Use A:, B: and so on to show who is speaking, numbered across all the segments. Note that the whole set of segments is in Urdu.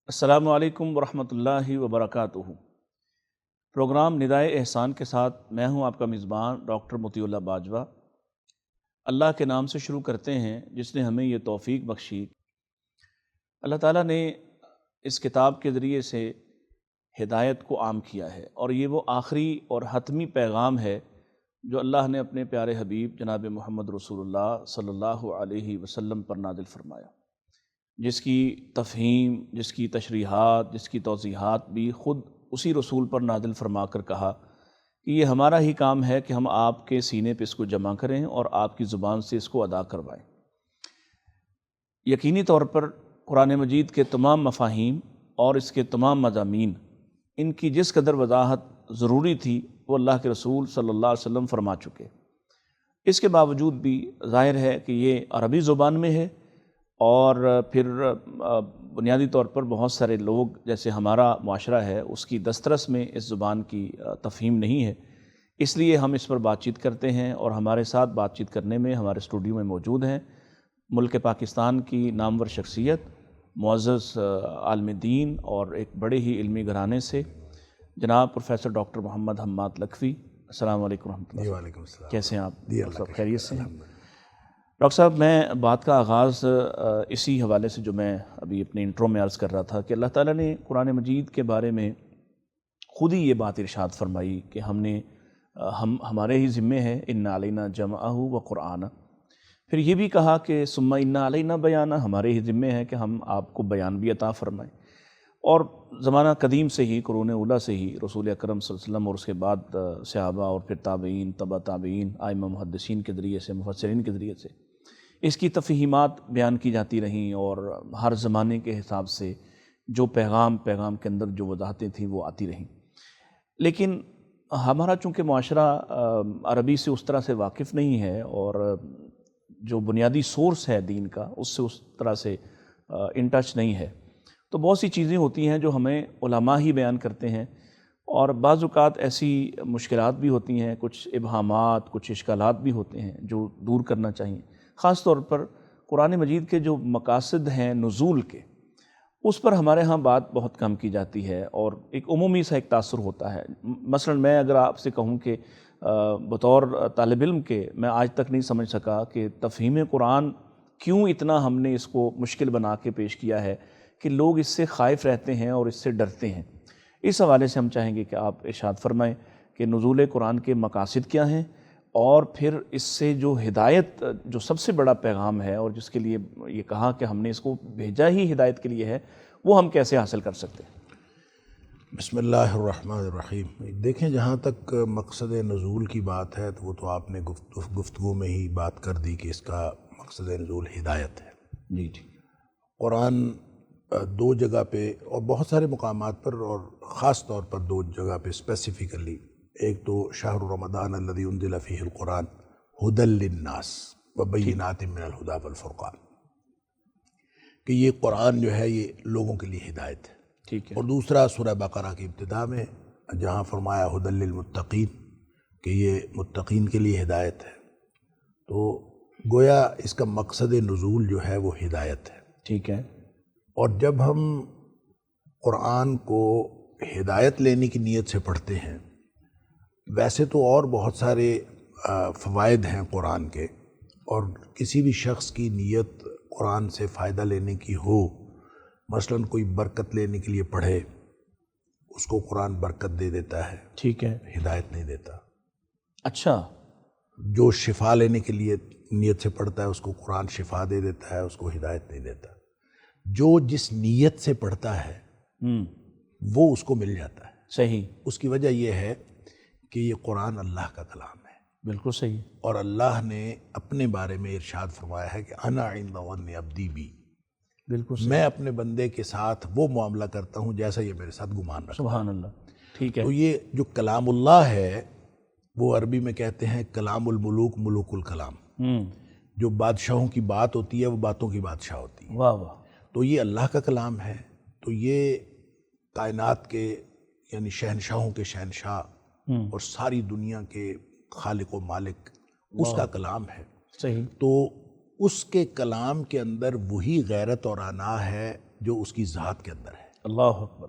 A: السلام علیکم ورحمۃ اللہ وبرکاتہ۔ پروگرام ندائے احسان کے ساتھ میں ہوں آپ کا میزبان ڈاکٹر مطیع اللہ باجوہ۔ اللہ کے نام سے شروع کرتے ہیں جس نے ہمیں یہ توفیق بخشی۔ اللہ تعالیٰ نے اس کتاب کے ذریعے سے ہدایت کو عام کیا ہے، اور یہ وہ آخری اور حتمی پیغام ہے جو اللہ نے اپنے پیارے حبیب جناب محمد رسول اللہ صلی اللہ علیہ وسلم پر نازل فرمایا، جس کی تفہیم، جس کی تشریحات، جس کی توضیحات بھی خود اسی رسول پر نازل فرما کر کہا کہ یہ ہمارا ہی کام ہے کہ ہم آپ کے سینے پہ اس کو جمع کریں اور آپ کی زبان سے اس کو ادا کروائیں۔ یقینی طور پر قرآن مجید کے تمام مفاہیم اور اس کے تمام مضامین، ان کی جس قدر وضاحت ضروری تھی وہ اللہ کے رسول صلی اللہ علیہ وسلم فرما چکے۔ اس کے باوجود بھی ظاہر ہے کہ یہ عربی زبان میں ہے، اور پھر بنیادی طور پر بہت سارے لوگ جیسے ہمارا معاشرہ ہے اس کی دسترس میں اس زبان کی تفہیم نہیں ہے، اس لیے ہم اس پر بات چیت کرتے ہیں، اور ہمارے ساتھ بات چیت کرنے میں ہمارے اسٹوڈیو میں موجود ہیں ملک پاکستان کی نامور شخصیت، معزز عالم دین اور ایک بڑے ہی علمی گھرانے سے جناب پروفیسر ڈاکٹر محمد حماد لکھوی۔ السلام علیکم ورحمۃ اللہ۔
B: وعلیکم السلام۔
A: کیسے ہیں آپ؟
B: اللہ
A: سب
B: کا
A: خیریت
B: شکر
A: سے ہیں؟
B: الحمدللہ۔
A: ڈاکٹر صاحب، میں بات کا آغاز اسی حوالے سے جو میں ابھی اپنے انٹرو میں عرض کر رہا تھا کہ اللہ تعالیٰ نے قرآن مجید کے بارے میں خود ہی یہ بات ارشاد فرمائی کہ ہمارے ہی ذمے ہے ان علینا جمعہ و قرآن۔ پھر یہ بھی کہا کہ ثم ان علینا بیانہ، ہمارے ہی ذمے ہے کہ ہم آپ کو بیان بھی عطا فرمائیں۔ اور زمانہ قدیم سے ہی، قرون اولیٰ سے ہی رسول اکرم صلی اللہ علیہ وسلم اور اس کے بعد صحابہ اور پھر تابعین، تبع تابعین، ائمہ محدثین کے ذریعے سے، مفسرین کے ذریعے سے اس کی تفہیمات بیان کی جاتی رہیں، اور ہر زمانے کے حساب سے جو پیغام کے اندر جو وضاحتیں تھیں وہ آتی رہیں۔ لیکن ہمارا چونکہ معاشرہ عربی سے اس طرح سے واقف نہیں ہے، اور جو بنیادی سورس ہے دین کا اس سے اس طرح سے ان ٹچ نہیں ہے، تو بہت سی چیزیں ہوتی ہیں جو ہمیں علماء ہی بیان کرتے ہیں، اور بعض اوقات ایسی مشکلات بھی ہوتی ہیں، کچھ ابہامات، کچھ اشکالات بھی ہوتے ہیں جو دور کرنا چاہیے۔ خاص طور پر قرآن مجید کے جو مقاصد ہیں نزول کے، اس پر ہمارے ہاں بات بہت کم کی جاتی ہے، اور ایک عمومی سا ایک تاثر ہوتا ہے۔ مثلا میں اگر آپ سے کہوں کہ بطور طالب علم کے میں آج تک نہیں سمجھ سکا کہ تفہیم قرآن کیوں اتنا ہم نے اس کو مشکل بنا کے پیش کیا ہے کہ لوگ اس سے خائف رہتے ہیں اور اس سے ڈرتے ہیں۔ اس حوالے سے ہم چاہیں گے کہ آپ ارشاد فرمائیں کہ نزول قرآن کے مقاصد کیا ہیں، اور پھر اس سے جو ہدایت، جو سب سے بڑا پیغام ہے اور جس کے لیے یہ کہا کہ ہم نے اس کو بھیجا ہی ہدایت کے لیے ہے، وہ ہم کیسے حاصل کر سکتے ہیں؟
B: بسم اللہ الرحمن الرحیم۔ دیکھیں، جہاں تک مقصد نزول کی بات ہے تو وہ تو آپ نے گفتگو میں ہی بات کر دی کہ اس کا مقصد نزول ہدایت ہے۔
A: جی۔
B: قرآن دو جگہ پہ اور بہت سارے مقامات پر، اور خاص طور پر دو جگہ پہ اسپیسیفکلی، ایک تو شہر رمضان الذی انزل فیہ القرآن ھدی للناس وبینات من الھدی والفرقان، کہ یہ قرآن جو ہے یہ لوگوں کے لیے ہدایت ہے۔
A: ٹھیک ہے۔
B: اور دوسرا سورہ بقرہ کی ابتدا میں جہاں فرمایا ھدی للمتقین، کہ یہ متقین کے لیے ہدایت ہے، تو گویا اس کا مقصد نزول جو ہے وہ ہدایت ہے۔
A: ٹھیک ہے۔
B: اور جب ہم قرآن کو ہدایت لینے کی نیت سے پڑھتے ہیں، ویسے تو اور بہت سارے فوائد ہیں قرآن کے، اور کسی بھی شخص کی نیت قرآن سے فائدہ لینے کی ہو، مثلاً کوئی برکت لینے کے لیے پڑھے، اس کو قرآن برکت دے دیتا ہے،
A: ٹھیک ہے۔
B: ہدایت نہیں دیتا۔
A: اچھا۔
B: جو شفا لینے کے لیے نیت سے پڑھتا ہے اس کو قرآن شفا دے دیتا ہے، اس کو ہدایت نہیں دیتا۔ جو جس نیت سے پڑھتا ہے وہ اس کو مل جاتا ہے۔
A: صحیح۔
B: اس کی وجہ یہ ہے کہ یہ قرآن اللہ کا کلام ہے،
A: بالکل صحیح۔
B: اور اللہ نے اپنے بارے میں ارشاد فرمایا ہے کہ انا عند ظن عبدی بی،
A: بالکل صحیح۔
B: میں اپنے بندے کے ساتھ وہ معاملہ کرتا ہوں جیسا یہ میرے ساتھ گمان رکھتا ہے۔
A: سبحان اللہ۔ ٹھیک ہے۔
B: تو یہ جو کلام اللہ ہے وہ عربی میں کہتے ہیں کلام الملوک، ملوک الکلام۔ جو بادشاہوں کی بات ہوتی ہے وہ باتوں کی بادشاہ ہوتی ہے۔
A: واہ واہ۔
B: تو یہ اللہ کا کلام ہے، تو یہ کائنات کے یعنی شہنشاہوں کے شہنشاہ اور ساری دنیا کے خالق و مالک، اس کا کلام ہے۔
A: صحیح۔
B: تو اس کے کلام کے اندر وہی غیرت اور انا ہے جو اس کی ذات کے اندر ہے۔
A: اللہ اکبر.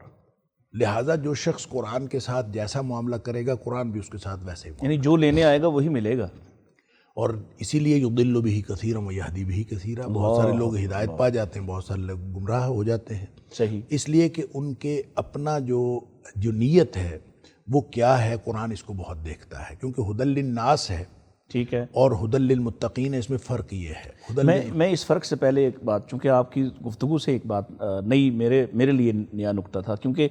B: لہٰذا جو شخص قرآن کے ساتھ جیسا معاملہ کرے گا قرآن بھی اس کے ساتھ ویسے ہی.
A: یعنی جو لینے آئے گا وہی ملے گا.
B: اور اسی لیے یضل بہ کثیرا ویہدی بہ کثیرا، بہت سارے لوگ ہدایت پا جاتے ہیں، بہت سارے لوگ گمراہ ہو جاتے ہیں.
A: صحیح.
B: اس لیے کہ ان کے اپنا جو نیت ہے وہ کیا ہے، قرآن اس کو بہت دیکھتا ہے، کیونکہ ھدی للناس ہے
A: ٹھیک ہے،
B: اور ھدی للمتقین، اس میں فرق یہ ہے.
A: میں اس فرق سے پہلے ایک بات، چونکہ آپ کی گفتگو سے ایک بات نئی میرے لیے نیا نکتہ تھا، کیونکہ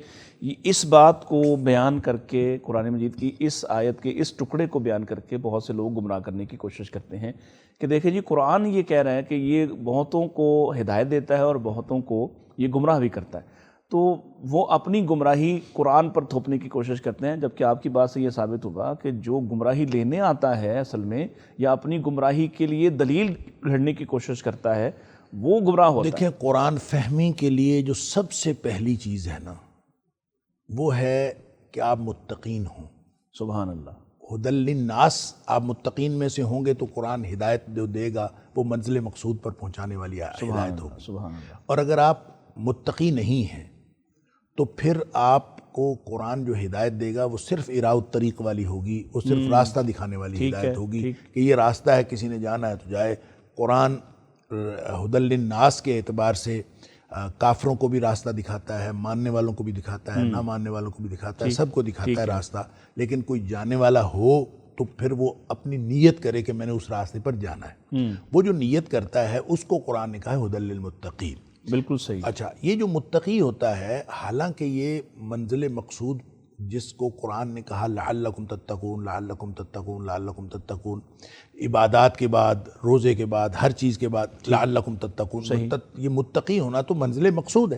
A: اس بات کو بیان کر کے قرآن مجید کی اس آیت کے اس ٹکڑے کو بیان کر کے بہت سے لوگ گمراہ کرنے کی کوشش کرتے ہیں کہ دیکھیں جی قرآن یہ کہہ رہا ہے کہ یہ بہتوں کو ہدایت دیتا ہے اور بہتوں کو یہ گمراہ بھی کرتا ہے، تو وہ اپنی گمراہی قرآن پر تھوپنے کی کوشش کرتے ہیں، جبکہ آپ کی بات سے یہ ثابت ہوگا کہ جو گمراہی لینے آتا ہے اصل میں یا اپنی گمراہی کے لیے دلیل گھڑنے کی کوشش کرتا ہے وہ گمراہ ہوتا ہے.
B: دیکھیں قرآن فہمی کے لیے جو سب سے پہلی چیز ہے نا وہ ہے کہ آپ متقین ہوں.
A: سبحان اللہ.
B: ھدی للناس، آپ متقین میں سے ہوں گے تو قرآن ہدایت جو دے گا وہ منزل مقصود پر پہنچانے والی ہدایت ہوگی.
A: سبحان اللہ.
B: اور اگر آپ متقی نہیں ہیں تو پھر آپ کو قرآن جو ہدایت دے گا وہ صرف اراء الطریق والی ہوگی، وہ صرف راستہ دکھانے والی ہدایت ہوگی کہ یہ راستہ ہے، کسی نے جانا ہے تو جائے. قرآن ھدی للناس کے اعتبار سے کافروں کو بھی راستہ دکھاتا ہے، ماننے والوں کو بھی دکھاتا ہے، نہ ماننے والوں کو بھی دکھاتا ہے، سب کو دکھاتا ہے راستہ. لیکن کوئی جانے والا ہو تو پھر وہ اپنی نیت کرے کہ میں نے اس راستے پر جانا ہے. وہ جو نیت کرتا ہے اس کو قرآن نے کہا ہے ھدی للمتقین.
A: بالکل صحیح.
B: اچھا، یہ جو متقی ہوتا ہے، حالانکہ یہ منزل مقصود جس کو قرآن نے کہا لعلکم تتقون لعلکم تتقون لعلکم تتقون، عبادات کے بعد، روزے کے بعد، ہر چیز کے بعد لعلکم تتقون، یہ متقی ہونا تو منزل مقصود ہے.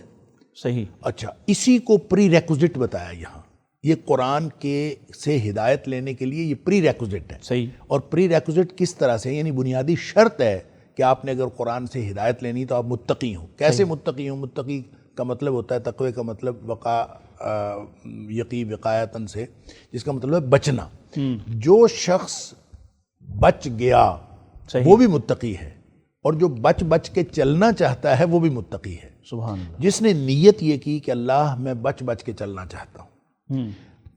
A: صحیح.
B: اچھا، اسی کو پری ریکوزٹ بتایا یہاں. یہ قرآن کے سے ہدایت لینے کے لیے یہ پری ریکوزٹ ہے.
A: صحیح.
B: اور پری ریکوزٹ کس طرح سے، یعنی بنیادی شرط ہے کہ آپ نے اگر قرآن سے ہدایت لینی تو آپ متقی ہوں. کیسے متقی ہوں؟ متقی کا مطلب ہوتا ہے، تقوی کا مطلب یقی وقایتاً سے، جس کا مطلب ہے بچنا. جو شخص بچ گیا وہ بھی متقی ہے، اور جو بچ کے چلنا چاہتا ہے وہ بھی متقی ہے.
A: سبحان اللہ.
B: جس نے نیت یہ کی کہ اللہ میں بچ کے چلنا چاہتا ہوں،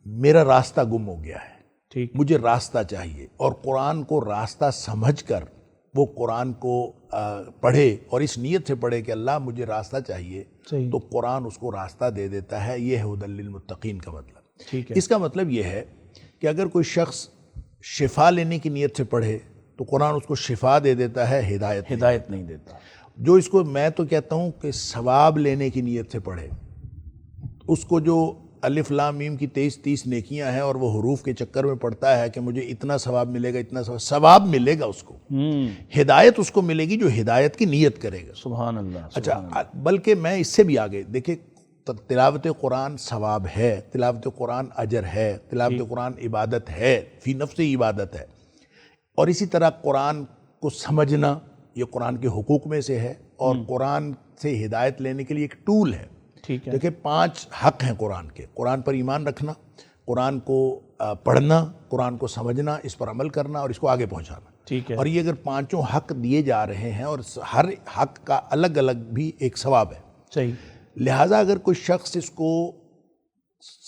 B: میرا راستہ گم ہو گیا ہے،
A: ٹھیک،
B: مجھے راستہ چاہیے، اور قرآن کو راستہ سمجھ کر وہ قرآن کو پڑھے اور اس نیت سے پڑھے کہ اللہ مجھے راستہ چاہیے، تو قرآن اس کو راستہ دے دیتا ہے. یہ ہے ھدی للمتقین کا مطلب.
A: ٹھیک ہے.
B: اس کا مطلب یہ ہے کہ اگر کوئی شخص شفا لینے کی نیت سے پڑھے تو قرآن اس کو شفا دے دیتا ہے، ہدایت
A: نہیں دیتا.
B: جو اس کو میں تو کہتا ہوں کہ ثواب لینے کی نیت سے پڑھے، اس کو جو الف لام میم کی 23 نیکیاں ہیں اور وہ حروف کے چکر میں پڑتا ہے کہ مجھے اتنا ثواب ملے گا، اتنا ثواب ملے گا، اس کو ہدایت اس کو ملے گی جو ہدایت کی نیت کرے گا.
A: سبحان اللہ.
B: اچھا، بلکہ میں اس سے بھی آگے دیکھیں، تلاوت قرآن ثواب ہے، تلاوت قرآن اجر ہے، تلاوت قرآن عبادت ہے، فی نفس عبادت ہے. اور اسی طرح قرآن کو سمجھنا یہ قرآن کے حقوق میں سے ہے، اور قرآن سے ہدایت لینے کے لیے ایک ٹول ہے. دیکھیں 5 حق ہیں قرآن کے: قرآن پر ایمان رکھنا، قرآن کو پڑھنا، قرآن کو سمجھنا، اس پر عمل کرنا اور اس کو آگے پہنچانا.
A: ٹھیک ہے.
B: اور یہ اگر 5 حق دیے جا رہے ہیں اور ہر حق کا الگ الگ بھی ایک ثواب ہے.
A: صحیح.
B: لہٰذا اگر کوئی شخص اس کو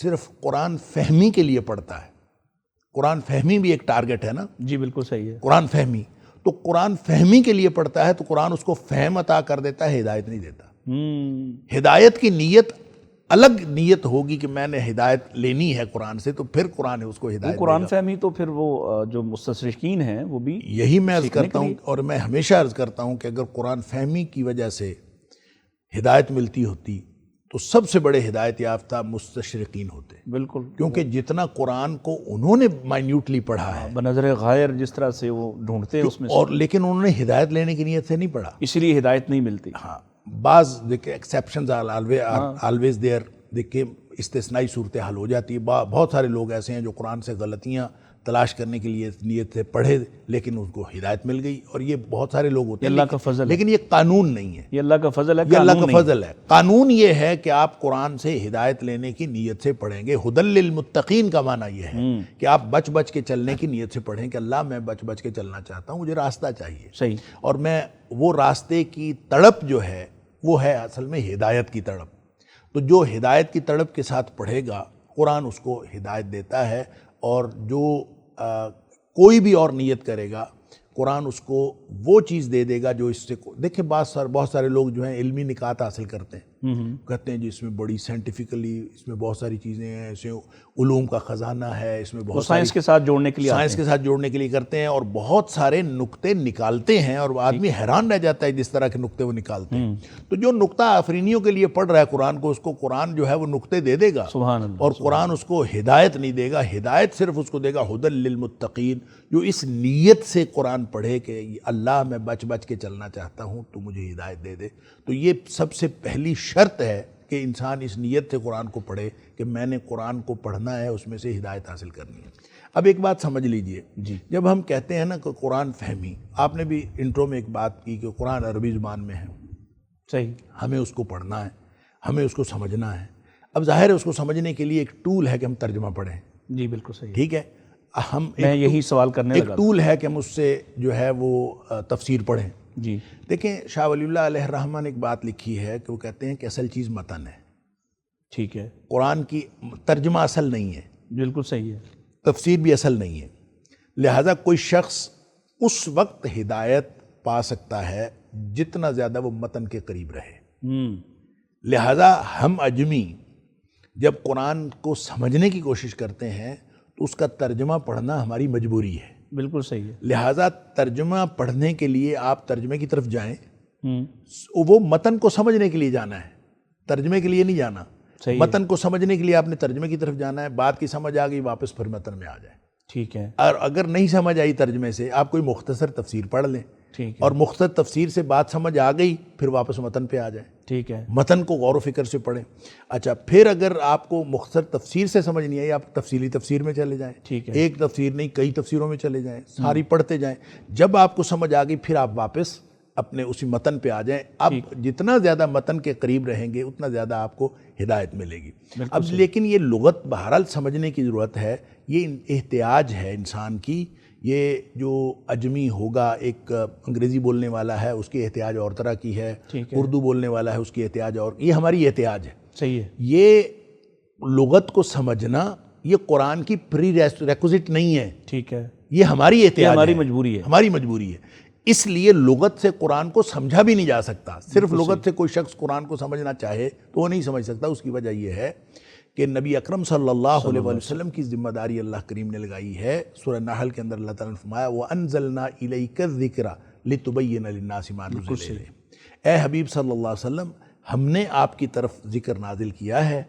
B: صرف قرآن فہمی کے لیے پڑھتا ہے، قرآن فہمی بھی ایک ٹارگٹ ہے نا.
A: جی بالکل صحیح ہے.
B: قرآن فہمی، تو قرآن فہمی کے لیے پڑھتا ہے تو قرآن اس کو فہم عطا کر دیتا ہے، ہدایت نہیں دیتا. ہدایت کی نیت الگ نیت ہوگی کہ میں نے ہدایت لینی ہے قرآن سے، تو پھر قرآن اس کو ہدایت
A: قرآن فہمی تو پھر وہ جو مستشرقین ہیں وہ بھی
B: یہی میں عرض کرتا ہوں، اور میں ہمیشہ عرض کرتا ہوں کہ اگر قرآن فہمی کی وجہ سے ہدایت ملتی ہوتی تو سب سے بڑے ہدایت یافتہ مستشرقین ہوتے.
A: بالکل.
B: کیونکہ جتنا قرآن کو انہوں نے مائنیوٹلی پڑھا ہے،
A: بنظر غائر جس طرح سے وہ ڈھونڈتے ہیں اس میں،
B: اور لیکن انہوں نے ہدایت لینے کی نیت سے نہیں پڑھا،
A: اسی لیے ہدایت نہیں ملتی.
B: ہاں، بعض دیکھیں ایکسیپشنز آر آلویز دیئر. دیکھیں استثنائی صورتحال ہو جاتی ہے. بہت سارے لوگ ایسے ہیں جو قرآن سے غلطیاں تلاش کرنے کے لیے نیت سے پڑھے لیکن ان کو ہدایت مل گئی، اور یہ بہت سارے لوگ ہوتے ہیں.
A: اللہ کا فضل ہے،
B: لیکن یہ قانون نہیں ہے.
A: یہ اللہ کا فضل ہے.
B: یہ اللہ کا فضل ہے. قانون یہ ہے کہ آپ قرآن سے ہدایت لینے کی نیت سے پڑھیں گے. ھدی للمتقین کا معنی یہ ہے کہ آپ بچ کے چلنے کی نیت سے پڑھیں کہ اللہ میں بچ کے چلنا چاہتا ہوں، مجھے راستہ چاہیے.
A: صحیح.
B: اور میں وہ راستے کی تڑپ جو ہے وہ ہے اصل میں ہدایت کی تڑپ. تو جو ہدایت کی تڑپ کے ساتھ پڑھے گا قرآن اس کو ہدایت دیتا ہے، اور جو کوئی بھی اور نیت کرے گا قرآن اس کو وہ چیز دے دے گا جو اس سے دیکھیں بہت سارے لوگ جو ہیں علمی نکات حاصل کرتے ہیں، کہتے ہیں جی اس میں بڑی سائنٹیفکلی اس میں بہت ساری چیزیں ہیں، اس میں علوم کا خزانہ ہے، اس میں بہت
A: سائنس کے ساتھ جوڑنے کے لیے
B: سائنس کے ساتھ جوڑنے کے لیے کرتے ہیں، اور بہت سارے نقطے نکالتے ہیں، اور آدمی حیران رہ جاتا ہے جس طرح کے نقطے وہ نکالتے ہیں۔ تو جو نقطہ آفرینیوں کے لیے پڑھ رہا ہے قرآن کو، اس کو قرآن جو ہے وہ نقطے دے دے گا،
A: سبحان اللہ،
B: اور قرآن اس کو ہدایت نہیں دے گا، ہدایت صرف اس کو دے گا ہدی للمتقین، جو اس نیت سے قرآن پڑھے کہ اللہ میں بچ بچ کے چلنا چاہتا ہوں تو مجھے ہدایت دے دے۔ تو یہ سب سے پہلی شرط ہے کہ انسان اس نیت سے قرآن کو پڑھے کہ میں نے قرآن کو پڑھنا ہے، اس میں سے ہدایت حاصل کرنی ہے۔ اب ایک بات سمجھ لیجئے، جب ہم کہتے ہیں نا کہ قرآن فہمی، آپ نے بھی انٹرو میں ایک بات کی کہ قرآن عربی زبان میں ہے،
A: صحیح،
B: ہمیں اس کو پڑھنا ہے، ہمیں اس کو سمجھنا ہے۔ اب ظاہر ہے اس کو سمجھنے کے لیے ایک ٹول ہے کہ ہم ترجمہ پڑھیں،
A: جی بالکل صحیح،
B: ٹھیک ہے، ہم
A: میں یہی سوال کرنے
B: ایک
A: لگا
B: ٹول ہے کہ ہم اس سے جو ہے وہ تفسیر پڑھیں۔
A: جی
B: دیکھیں شاہ ولی اللہ علیہ الرحمہ نے ایک بات لکھی ہے کہ وہ کہتے ہیں کہ اصل چیز متن ہے،
A: ٹھیک ہے،
B: قرآن کی ترجمہ اصل نہیں ہے،
A: بالکل صحیح ہے،
B: تفسیر بھی اصل نہیں ہے، لہٰذا کوئی شخص اس وقت ہدایت پا سکتا ہے جتنا زیادہ وہ متن کے قریب رہے۔ لہٰذا ہم اجمی جب قرآن کو سمجھنے کی کوشش کرتے ہیں تو اس کا ترجمہ پڑھنا ہماری مجبوری ہے،
A: بالکل صحیح ہے،
B: لہٰذا ترجمہ پڑھنے کے لیے آپ ترجمے کی طرف جائیں، وہ متن کو سمجھنے کے لیے جانا ہے، ترجمے کے لیے نہیں جانا۔ متن کو سمجھنے کے لیے آپ نے ترجمے کی طرف جانا ہے، بات کی سمجھ آ گئی واپس پھر متن میں آ جائیں،
A: ٹھیک ہے،
B: اور اگر نہیں سمجھ آئی ترجمے سے آپ کوئی مختصر تفسیر پڑھ لیں،
A: ٹھیک ہے،
B: اور مختصر تفسیر سے بات سمجھ آ گئی پھر واپس متن پہ آ جائیں،
A: ٹھیک ہے،
B: متن کو غور و فکر سے پڑھیں۔ اچھا پھر اگر آپ کو مختصر تفسیر سے سمجھ نہیں آئی آپ تفصیلی تفسیر میں چلے جائیں،
A: ٹھیک ہے،
B: ایک تفسیر نہیں کئی تفسیروں میں چلے جائیں، ساری پڑھتے جائیں، جب آپ کو سمجھ آ گئی پھر آپ واپس اپنے اسی متن پہ آ جائیں۔ اب جتنا زیادہ متن کے قریب رہیں گے اتنا زیادہ آپ کو ہدایت ملے گی۔ اب لیکن یہ لغت بہرحال سمجھنے کی ضرورت ہے، یہ احتیاج ہے انسان کی، یہ جو اجمی ہوگا ایک انگریزی بولنے والا ہے اس کی احتیاج اور طرح کی ہے، اردو بولنے والا ہے اس کی احتیاج اور، یہ ہماری احتیاج ہے۔
A: صحیح ہے،
B: یہ لغت کو سمجھنا یہ قرآن کی پری ریکوزٹ نہیں ہے،
A: ٹھیک ہے،
B: یہ ہماری احتیاج
A: ہماری
B: ہے،
A: مجبوری ہے،
B: ہماری مجبوری ہے۔ اس لیے لغت سے قرآن کو سمجھا بھی نہیں جا سکتا، صرف لغت سے کوئی شخص قرآن کو سمجھنا چاہے تو وہ نہیں سمجھ سکتا۔ اس کی وجہ یہ ہے کہ نبی اکرم صلی اللہ علیہ وسلم کی ذمہ داری اللہ کریم نے لگائی ہے۔ سورہ نحل کے اندر اللہ تعالیٰ نے فرمایا وَأَنزَلْنَا إِلَيْكَ الذِّكْرَ لِتُبَيِّنَ لِلنَّاسِ مَا نُزِّلَ إِلَيْهِمْ، اے حبیب صلی اللہ علیہ وسلم ہم نے آپ کی طرف ذکر نازل کیا ہے،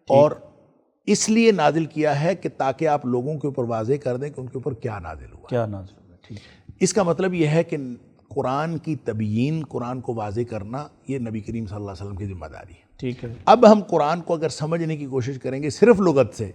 B: اور اس لیے نازل کیا ہے کہ تاکہ آپ لوگوں کے اوپر واضح کر دیں کہ ان کے اوپر کیا نازل ہوا،
A: کیا نازل ہوا، ٹھیک ہے،
B: اس کا مطلب یہ ہے کہ قرآن کی تبیین، قرآن کو واضح کرنا یہ نبی کریم صلی اللہ علیہ وسلم کی ذمہ داری ہے۔
A: ٹھیک ہے،
B: اب ہم قرآن کو اگر سمجھنے کی کوشش کریں گے صرف لغت سے،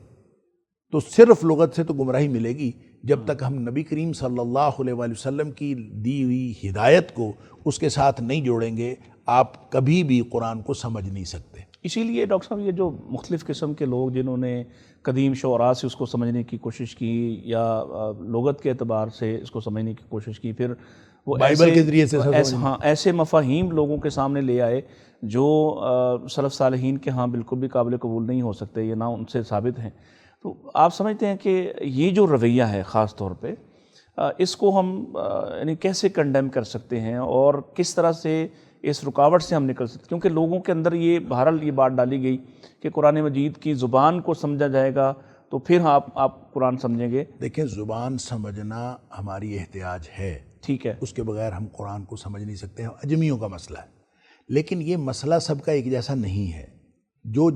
B: تو صرف لغت سے تو گمراہی ملے گی جب تک ہم نبی کریم صلی اللہ علیہ وآلہ وسلم کی دی ہوئی ہدایت کو اس کے ساتھ نہیں جوڑیں گے آپ کبھی بھی قرآن کو سمجھ نہیں سکتے۔
A: اسی لیے ڈاکٹر صاحب یہ جو مختلف قسم کے لوگ جنہوں نے قدیم شعراء سے اس کو سمجھنے کی کوشش کی یا لغت کے اعتبار سے اس کو سمجھنے کی کوشش کی، پھر وہ
B: بائبل کے ذریعے سے
A: ایسے مفاہیم لوگوں کے سامنے لے آئے جو سلف صالحین کے ہاں بالکل بھی قابل قبول نہیں ہو سکتے، یہ نہ ان سے ثابت ہیں۔ تو آپ سمجھتے ہیں کہ یہ جو رویہ ہے خاص طور پہ اس کو ہم یعنی کیسے کنڈیم کر سکتے ہیں اور کس طرح سے اس رکاوٹ سے ہم نکل سکتے ہیں؟ کیونکہ لوگوں کے اندر یہ بہرحال یہ بات ڈالی گئی کہ قرآن مجید کی زبان کو سمجھا جائے گا تو پھر آپ قرآن سمجھیں گے۔
B: دیکھیں زبان سمجھنا ہماری احتیاج ہے،
A: ٹھیک ہے،
B: اس کے بغیر ہم قرآن کو سمجھ نہیں سکتے ہیں، اجمیوں کا مسئلہ ہے، لیکن یہ مسئلہ سب کا ایک جیسا نہیں ہے۔ جو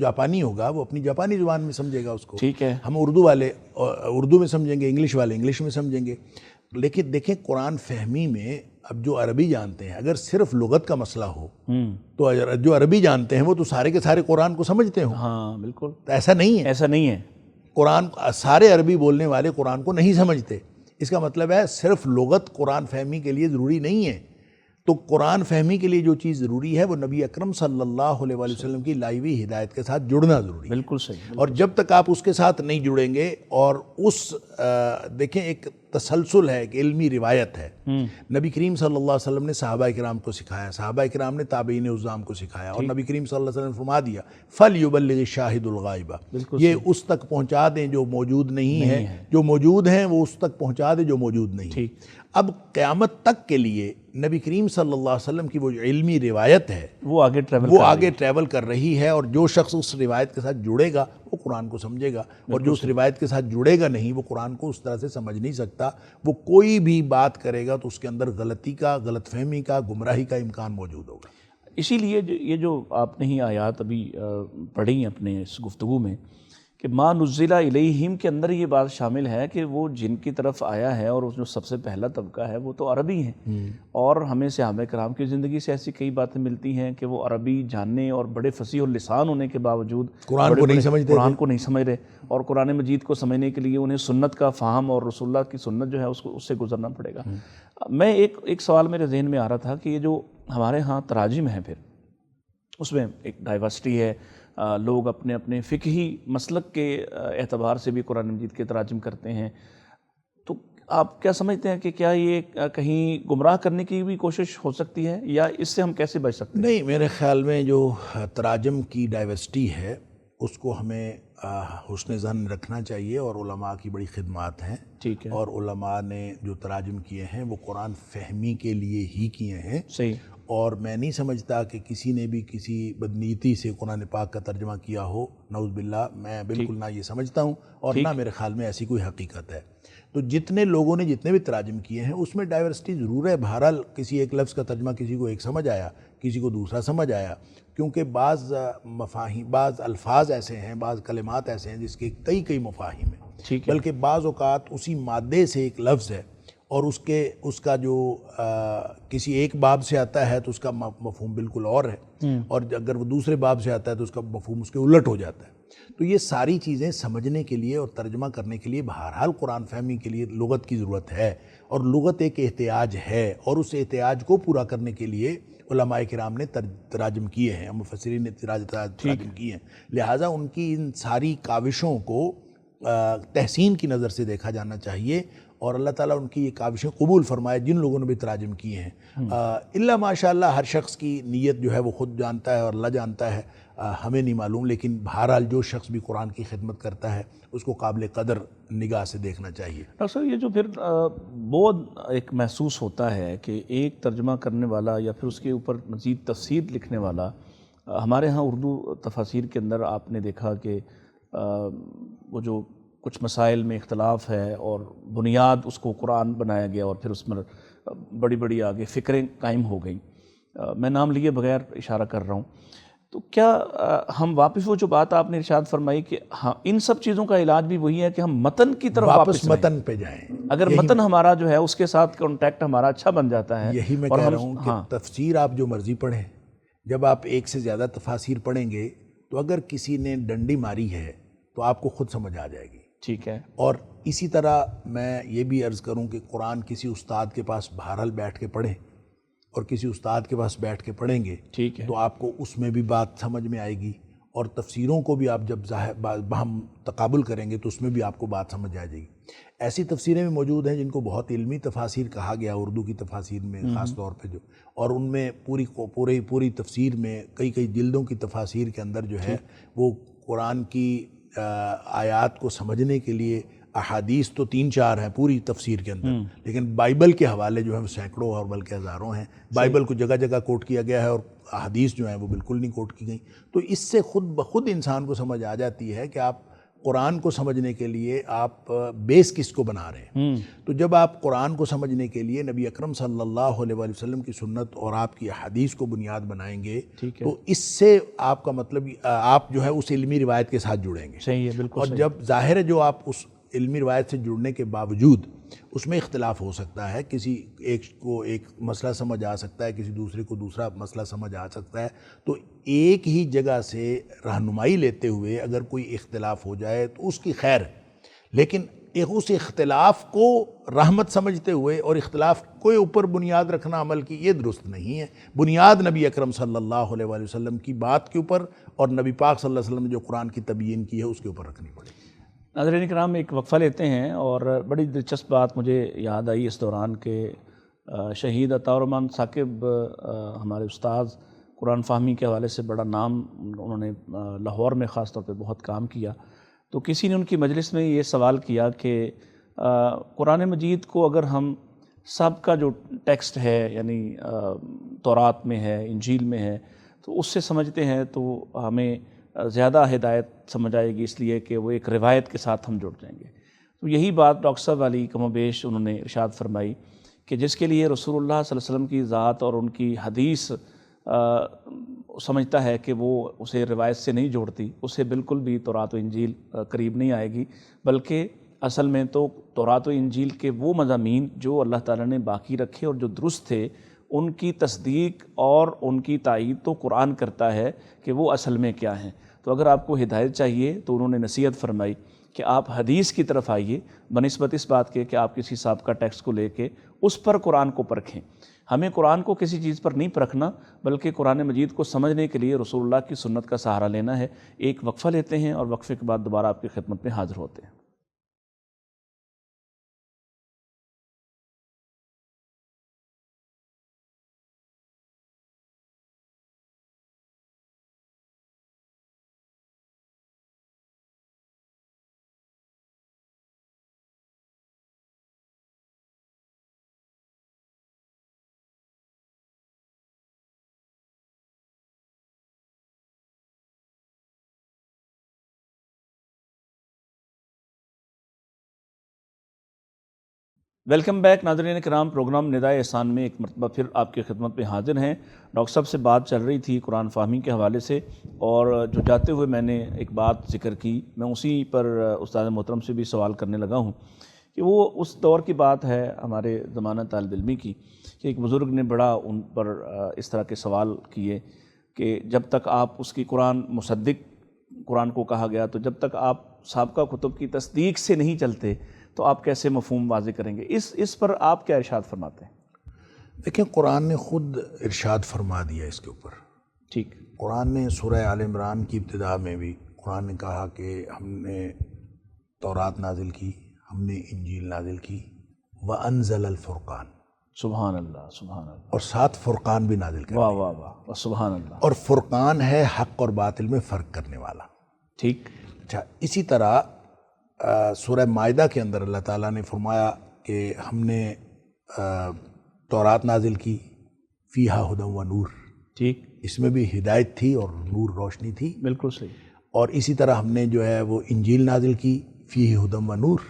B: جاپانی ہوگا وہ اپنی جاپانی زبان میں سمجھے گا اس کو،
A: ٹھیک ہے،
B: ہم اردو والے اردو میں سمجھیں گے، انگلش والے انگلش میں سمجھیں گے۔ لیکن دیکھیں قرآن فہمی میں اب جو عربی جانتے ہیں اگر صرف لغت کا مسئلہ ہو تو جو عربی جانتے ہیں وہ تو سارے کے سارے قرآن کو سمجھتے ہوں،
A: ہاں بالکل،
B: ایسا نہیں ہے،
A: ایسا نہیں ہے،
B: قرآن سارے عربی بولنے والے قرآن کو نہیں سمجھتے۔ اس کا مطلب ہے صرف لغت قرآن فہمی کے لیے ضروری نہیں ہے۔ تو قرآن فہمی کے لیے جو چیز ضروری ہے وہ نبی اکرم صلی اللہ علیہ وآلہ وسلم کی لائی ہوئی ہدایت کے ساتھ جڑنا ضروری ہے۔
A: بالکل صحیح،
B: اور جب تک آپ اس کے ساتھ نہیں جڑیں گے اور دیکھیں ایک تسلسل ہے، ایک علمی روایت ہے۔ نبی کریم صلی اللہ علیہ وسلم نے صحابہ کرام کو سکھایا، صحابہ کرام نے تابعین عظام کو سکھایا، اور نبی کریم صلی اللہ علیہ وسلم نے فرما دیا فَلْيُبَلِّغِ الشَّاهِدُ الْغَائِبَ، یہ اس تک پہنچا دیں جو موجود نہیں ہے، جو موجود ہیں وہ اس تک پہنچا دیں جو موجود نہیں ہے۔ اب قیامت تک کے لیے نبی کریم صلی اللہ علیہ وسلم کی وہ جو علمی روایت ہے
A: وہ آگے
B: ٹریول کر رہی ہے، اور جو شخص اس روایت کے ساتھ جڑے گا وہ قرآن کو سمجھے گا، اور جو اس روایت کے ساتھ جڑے گا نہیں وہ قرآن کو اس طرح سے سمجھ نہیں سکتا۔ وہ کوئی بھی بات کرے گا تو اس کے اندر غلطی کا، غلط فہمی کا، گمراہی کا امکان موجود ہوگا۔
A: اسی لیے یہ جو آپ نے ہی آیات ابھی پڑھی اپنے اس گفتگو میں کہ ما نزل الیہم کے اندر یہ بات شامل ہے کہ وہ جن کی طرف آیا ہے اور جو سب سے پہلا طبقہ ہے وہ تو عربی ہیں، اور ہمیں صحابہ کرام کی زندگی سے ایسی کئی باتیں ملتی ہیں کہ وہ عربی جاننے اور بڑے فصیح اللسان ہونے کے باوجود
B: قرآن کو نہیں
A: سمجھ رہے، اور قرآن مجید کو سمجھنے کے لیے انہیں سنت کا فہم اور رسول اللہ کی سنت جو ہے اس سے گزرنا پڑے گا۔ میں ایک سوال میرے ذہن میں آ رہا تھا کہ یہ جو ہمارے ہاں تراجم ہیں، پھر اس میں ایک ڈائیورسٹی ہے، لوگ اپنے اپنے فقہی مسلک کے اعتبار سے بھی قرآن مجید کے تراجم کرتے ہیں، تو آپ کیا سمجھتے ہیں کہ کیا یہ کہیں گمراہ کرنے کی بھی کوشش ہو سکتی ہے، یا اس سے ہم کیسے بچ سکتے ہیں؟
B: نہیں، میرے خیال میں جو تراجم کی ڈائیورسٹی ہے اس کو ہمیں حسن ظن رکھنا چاہیے، اور علماء کی بڑی خدمات ہیں،
A: ٹھیک ہے،
B: اور علماء نے جو تراجم کیے ہیں وہ قرآن فہمی کے لیے ہی کیے ہیں۔
A: صحیح۔
B: اور میں نہیں سمجھتا کہ کسی نے بھی کسی بدنیتی سے قرآن پاک کا ترجمہ کیا ہو، نعوذ باللہ، میں بالکل نہ یہ سمجھتا ہوں، اور نہ میرے خیال میں ایسی کوئی حقیقت ہے۔ تو جتنے لوگوں نے جتنے بھی تراجم کیے ہیں اس میں ڈائیورسٹی ضرور ہے، بہرحال کسی ایک لفظ کا ترجمہ کسی کو ایک سمجھ آیا، کسی کو دوسرا سمجھ آیا، کیونکہ بعض مفاہیم، بعض الفاظ ایسے ہیں، بعض کلمات ایسے ہیں جس کے کئی مفاہیم ہیں، بلکہ بعض اوقات اسی مادے سے ایک لفظ ہے اور اس کا جو کسی ایک باب سے آتا ہے تو اس کا مفہوم بالکل اور ہے، اور اگر وہ دوسرے باب سے آتا ہے تو اس کا مفہوم اس کے الٹ ہو جاتا ہے۔ تو یہ ساری چیزیں سمجھنے کے لیے اور ترجمہ کرنے کے لیے بہرحال قرآن فہمی کے لیے لغت کی ضرورت ہے، اور لغت ایک احتیاج ہے، اور اس احتیاج کو پورا کرنے کے لیے علماء کرام نے تراجم کیے ہیں، مفسرین نے تراجم کیے ہیں، لہٰذا ان کی ان ساری کاوشوں کو تحسین کی نظر سے دیکھا جانا چاہیے، اور اللہ تعالیٰ ان کی یہ کاوشیں قبول فرمائے جن لوگوں نے بھی تراجم کیے ہیں۔ اللہ ماشاءاللہ ہر شخص کی نیت جو ہے وہ خود جانتا ہے اور اللہ جانتا ہے، ہمیں نہیں معلوم، لیکن بہرحال جو شخص بھی قرآن کی خدمت کرتا ہے اس کو قابل قدر نگاہ سے دیکھنا چاہیے۔
A: ڈاکٹر صاحب، یہ جو پھر بہت ایک محسوس ہوتا ہے کہ ایک ترجمہ کرنے والا یا پھر اس کے اوپر مزید تفسیر لکھنے والا، ہمارے ہاں اردو تفاسیر کے اندر آپ نے دیکھا کہ وہ جو کچھ مسائل میں اختلاف ہے اور بنیاد اس کو قرآن بنایا گیا، اور پھر اس میں بڑی بڑی آگے فکریں قائم ہو گئیں، میں نام لیے بغیر اشارہ کر رہا ہوں، تو کیا ہم واپس وہ جو بات آپ نے ارشاد فرمائی کہ ہاں ان سب چیزوں کا علاج بھی وہی ہے کہ ہم متن کی طرف واپس
B: متن پہ جائیں،
A: اگر متن ہمارا جو ہے اس کے ساتھ کانٹیکٹ ہمارا اچھا بن جاتا ہے۔
B: یہی میں کہہ رہا ہوں کہ تفسیر آپ جو مرضی پڑھیں، جب آپ ایک سے زیادہ تفاسیر پڑھیں گے تو اگر کسی نے ڈنڈی ماری ہے تو آپ کو خود سمجھ آ جائے گی،
A: ٹھیک ہے۔
B: اور اسی طرح میں یہ بھی عرض کروں کہ قرآن کسی استاد کے پاس بہرحال بیٹھ کے پڑھیں، اور کسی استاد کے پاس بیٹھ کے پڑھیں گے
A: ٹھیک ہے،
B: تو آپ کو اس میں بھی بات سمجھ میں آئے گی، اور تفسیروں کو بھی آپ جب باہم تقابل کریں گے تو اس میں بھی آپ کو بات سمجھ آ جائے گی۔ ایسی تفسیریں بھی موجود ہیں جن کو بہت علمی تفاسیر کہا گیا اردو کی تفاسیر میں خاص طور پہ، جو اور ان میں پوری تفسیر میں کئی جلدوں کی تفاسیر کے اندر جو ہے وہ قرآن کی آیات کو سمجھنے کے لیے احادیث تو 3-4 ہیں پوری تفسیر کے اندر، لیکن بائبل کے حوالے جو ہیں وہ سینکڑوں اور بلکہ ہزاروں ہیں۔ بائبل کو جگہ جگہ کوٹ کیا گیا ہے اور احادیث جو ہیں وہ بالکل نہیں کوٹ کی گئیں، تو اس سے خود بخود انسان کو سمجھ آ جاتی ہے کہ آپ قرآن کو سمجھنے کے لیے آپ بیس کس کو بنا رہے ہیں۔ تو جب آپ قرآن کو سمجھنے کے لیے نبی اکرم صلی اللہ علیہ وسلم کی سنت اور آپ کی احادیث کو بنیاد بنائیں گے تو اس سے آپ کا مطلب آپ جو ہے اس علمی روایت کے ساتھ جڑیں گے۔
A: صحیح ہے، بالکل۔
B: اور جب ظاہر ہے جو آپ اس علمی روایت سے جڑنے کے باوجود اس میں اختلاف ہو سکتا ہے، کسی ایک کو ایک مسئلہ سمجھ آ سکتا ہے، کسی دوسرے کو دوسرا مسئلہ سمجھ آ سکتا ہے، تو ایک ہی جگہ سے رہنمائی لیتے ہوئے اگر کوئی اختلاف ہو جائے تو اس کی خیر، لیکن اس اختلاف کو رحمت سمجھتے ہوئے اور اختلاف کو اوپر بنیاد رکھنا عمل کی، یہ درست نہیں ہے۔ بنیاد نبی اکرم صلی اللہ علیہ وسلم کی بات کے اوپر اور نبی پاک صلی اللہ علیہ وسلم نے جو قرآن کی تبیین کی ہے اس کے اوپر رکھنی پڑے گی۔
A: ناظرین کرام، ایک وقفہ لیتے ہیں، اور بڑی دلچسپ بات مجھے یاد آئی اس دوران کہ شہید عطاء الرحمن ثاقب ہمارے استاذ قرآن فہمی کے حوالے سے بڑا نام انہوں نے لاہور میں خاص طور پہ بہت کام کیا. تو کسی نے ان کی مجلس میں یہ سوال کیا کہ قرآن مجید کو اگر ہم سب کا جو ٹیکسٹ ہے، یعنی تورات میں ہے، انجیل میں ہے، تو اس سے سمجھتے ہیں تو ہمیں زیادہ ہدایت سمجھ آئے گی، اس لیے کہ وہ ایک روایت کے ساتھ ہم جڑ جائیں گے. تو یہی بات ڈاکٹر صاحب والی کم و بیش انہوں نے ارشاد فرمائی کہ جس کے لیے رسول اللہ صلی اللہ علیہ وسلم کی ذات اور ان کی حدیث سمجھتا ہے کہ وہ اسے روایت سے نہیں جوڑتی، اسے بالکل بھی تورات و انجیل قریب نہیں آئے گی، بلکہ اصل میں تو تورات و انجیل کے وہ مضامین جو اللہ تعالیٰ نے باقی رکھے اور جو درست تھے، ان کی تصدیق اور ان کی تائید تو قرآن کرتا ہے کہ وہ اصل میں کیا ہیں. تو اگر آپ کو ہدایت چاہیے تو انہوں نے نصیحت فرمائی کہ آپ حدیث کی طرف آئیے، بنسبت اس بات کے کہ آپ کسی سابقہ ٹیکسٹ کو لے کے اس پر قرآن کو پرکھیں. ہمیں قرآن کو کسی چیز پر نہیں پرکھنا، بلکہ قرآن مجید کو سمجھنے کے لیے رسول اللہ کی سنت کا سہارا لینا ہے. ایک وقفہ لیتے ہیں اور وقفے کے بعد دوبارہ آپ کی خدمت میں حاضر ہوتے ہیں. ویلکم بیک ناظرین کرام، پروگرام ندائے احسان میں ایک مرتبہ پھر آپ کی خدمت میں حاضر ہیں. ڈاکٹر صاحب سے بات چل رہی تھی قرآن فہمی کے حوالے سے، اور جو جاتے ہوئے میں نے ایک بات ذکر کی، میں اسی پر استاد محترم سے بھی سوال کرنے لگا ہوں کہ وہ اس دور کی بات ہے ہمارے زمانہ طالب علمی کی کہ ایک بزرگ نے بڑا ان پر اس طرح کے سوال کیے کہ جب تک آپ اس کی قرآن مصدق قرآن کو کہا گیا، تو جب تک آپ سابقہ کتب کی تصدیق سے نہیں چلتے تو آپ کیسے مفہوم واضح کریں گے؟ اس پر آپ کیا ارشاد فرماتے ہیں؟
B: دیکھیں، قرآن نے خود ارشاد فرما دیا اس کے اوپر.
A: ٹھیک.
B: قرآن نے سورہ آل عمران کی ابتدا میں بھی قرآن نے کہا کہ ہم نے تورات نازل کی، ہم نے انجیل نازل کی، وَأَنزَلَ الْفُرْقَانَ،
A: سبحان اللہ، سبحان اللہ،
B: اور ساتھ فرقان بھی نازل کر
A: واہ واہ واہ، سبحان اللہ.
B: اور فرقان ہے حق اور باطل میں فرق کرنے والا.
A: ٹھیک.
B: اچھا، اسی طرح سورہ مائدہ کے اندر اللہ تعالیٰ نے فرمایا کہ ہم نے تورات نازل کی، فیہا ھدی و نور.
A: ٹھیک.
B: اس میں بھی ہدایت تھی اور نور، روشنی تھی.
A: بالکل صحیح.
B: اور اسی طرح ہم نے جو ہے وہ انجیل نازل کی، فیہ ھدی و نور،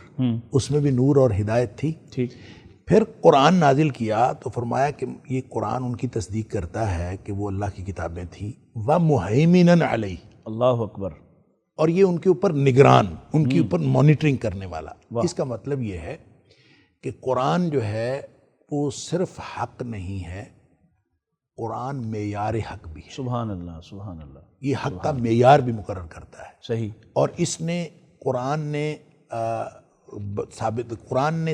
B: اس میں بھی نور اور ہدایت تھی.
A: ٹھیک.
B: پھر قرآن نازل کیا تو فرمایا کہ یہ قرآن ان کی تصدیق کرتا ہے کہ وہ اللہ کی کتابیں تھیں، وَمُہَیمِنًا عَلَیہ،
A: اللہ اکبر،
B: اور یہ ان کے اوپر نگران، ان کے اوپر مانیٹرنگ کرنے والا. اس کا مطلب یہ ہے کہ قرآن جو ہے وہ صرف حق نہیں ہے، قرآن معیار حق بھی ہے.
A: سبحان اللہ، سبحان اللہ.
B: یہ حق کا معیار بھی مقرر کرتا ہے.
A: صحیح.
B: اور اس نے قرآن نے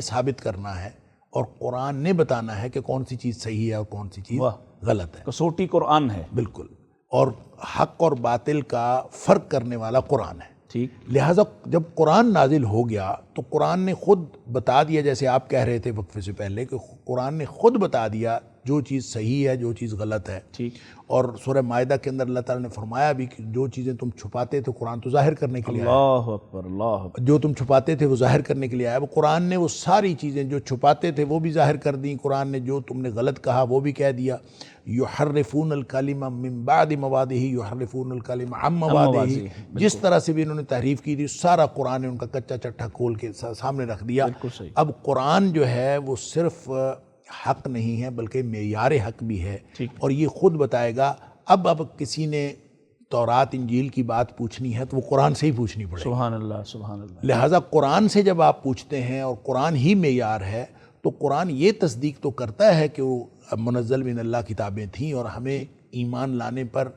B: ثابت کرنا ہے، اور قرآن نے بتانا ہے کہ کون سی چیز صحیح ہے اور کون سی چیز غلط ہے.
A: کسوٹی قرآن ہے.
B: بالکل. اور حق اور باطل کا فرق کرنے والا قرآن ہے.
A: ٹھیک.
B: لہٰذا جب قرآن نازل ہو گیا تو قرآن نے خود بتا دیا، جیسے آپ کہہ رہے تھے وقفے سے پہلے، کہ قرآن نے خود بتا دیا جو چیز صحیح ہے، جو چیز غلط ہے.
A: ٹھیک.
B: اور سورہ مائدہ کے اندر اللہ تعالیٰ نے فرمایا بھی کہ جو چیزیں تم چھپاتے تھے قرآن تو ظاہر کرنے کے لیے آیا.
A: اللہ اکبر، اللہ اکبر.
B: جو تم چھپاتے تھے وہ ظاہر کرنے کے لیے آیا. وہ قرآن نے وہ ساری چیزیں جو چھپاتے تھے وہ بھی ظاہر کر دیں. قرآن نے جو تم نے غلط کہا وہ بھی کہہ دیا. یحرفون الکلم من بعد مواضعہ، یحرفون الکلم عن مواضعہ. جس طرح سے بھی انہوں نے تحریف کی تھی سارا قرآن نے ان کا کچا چٹھا کھول کے سامنے رکھ دیا. اب قرآن جو ہے وہ صرف حق نہیں ہے بلکہ معیار حق بھی ہے. اور یہ خود بتائے گا. اب کسی نے تورات انجیل کی بات پوچھنی ہے تو وہ قرآن سے ہی پوچھنی پڑے گی.
A: سبحان اللہ، سبحان اللہ.
B: لہٰذا قرآن سے جب آپ پوچھتے ہیں اور قرآن ہی معیار ہے تو قرآن یہ تصدیق تو کرتا ہے کہ وہ منزل من اللہ کتابیں تھیں، اور ہمیں ایمان لانے پر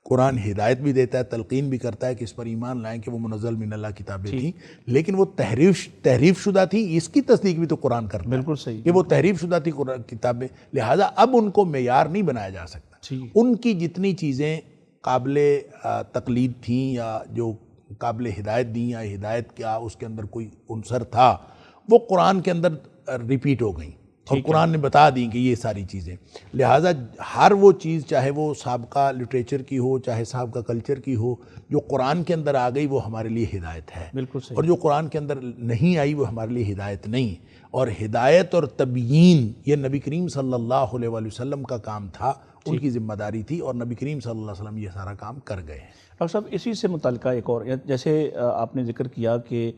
B: قرآن ہدایت بھی دیتا ہے، تلقین بھی کرتا ہے کہ اس پر ایمان لائیں کہ وہ منزل من اللہ کتابیں تھیں، لیکن وہ تحریف شدہ تھیں. اس کی تصدیق بھی تو قرآن کرتا ہے.
A: بالکل صحیح.
B: کہ وہ تحریف شدہ تھی کتابیں. لہٰذا اب ان کو معیار نہیں بنایا جا سکتا. ان کی جتنی چیزیں قابل تقلید تھیں یا جو قابل ہدایت دیں یا ہدایت کیا اس کے اندر کوئی عنصر تھا وہ قرآن کے اندر ریپیٹ ہو گئیں اور قرآن نے بتا دیں کہ یہ ساری چیزیں. لہٰذا ہر وہ چیز چاہے وہ سابقہ لٹریچر کی ہو چاہے سابقہ کلچر کی ہو جو قرآن کے اندر آ گئی وہ ہمارے لیے ہدایت ہے.
A: بالکل صحیح.
B: اور جو قرآن کے اندر نہیں آئی وہ ہمارے لیے ہدایت نہیں. اور ہدایت اور تبیین یہ نبی کریم صلی اللہ علیہ وآلہ وسلم کا کام تھا, ان کی ذمہ داری تھی, اور نبی کریم صلی اللہ علیہ وسلم یہ سارا کام کر گئے ہیں.
A: ڈاکٹر صاحب اسی سے متعلقہ ایک اور, جیسے آپ نے ذکر کیا کہ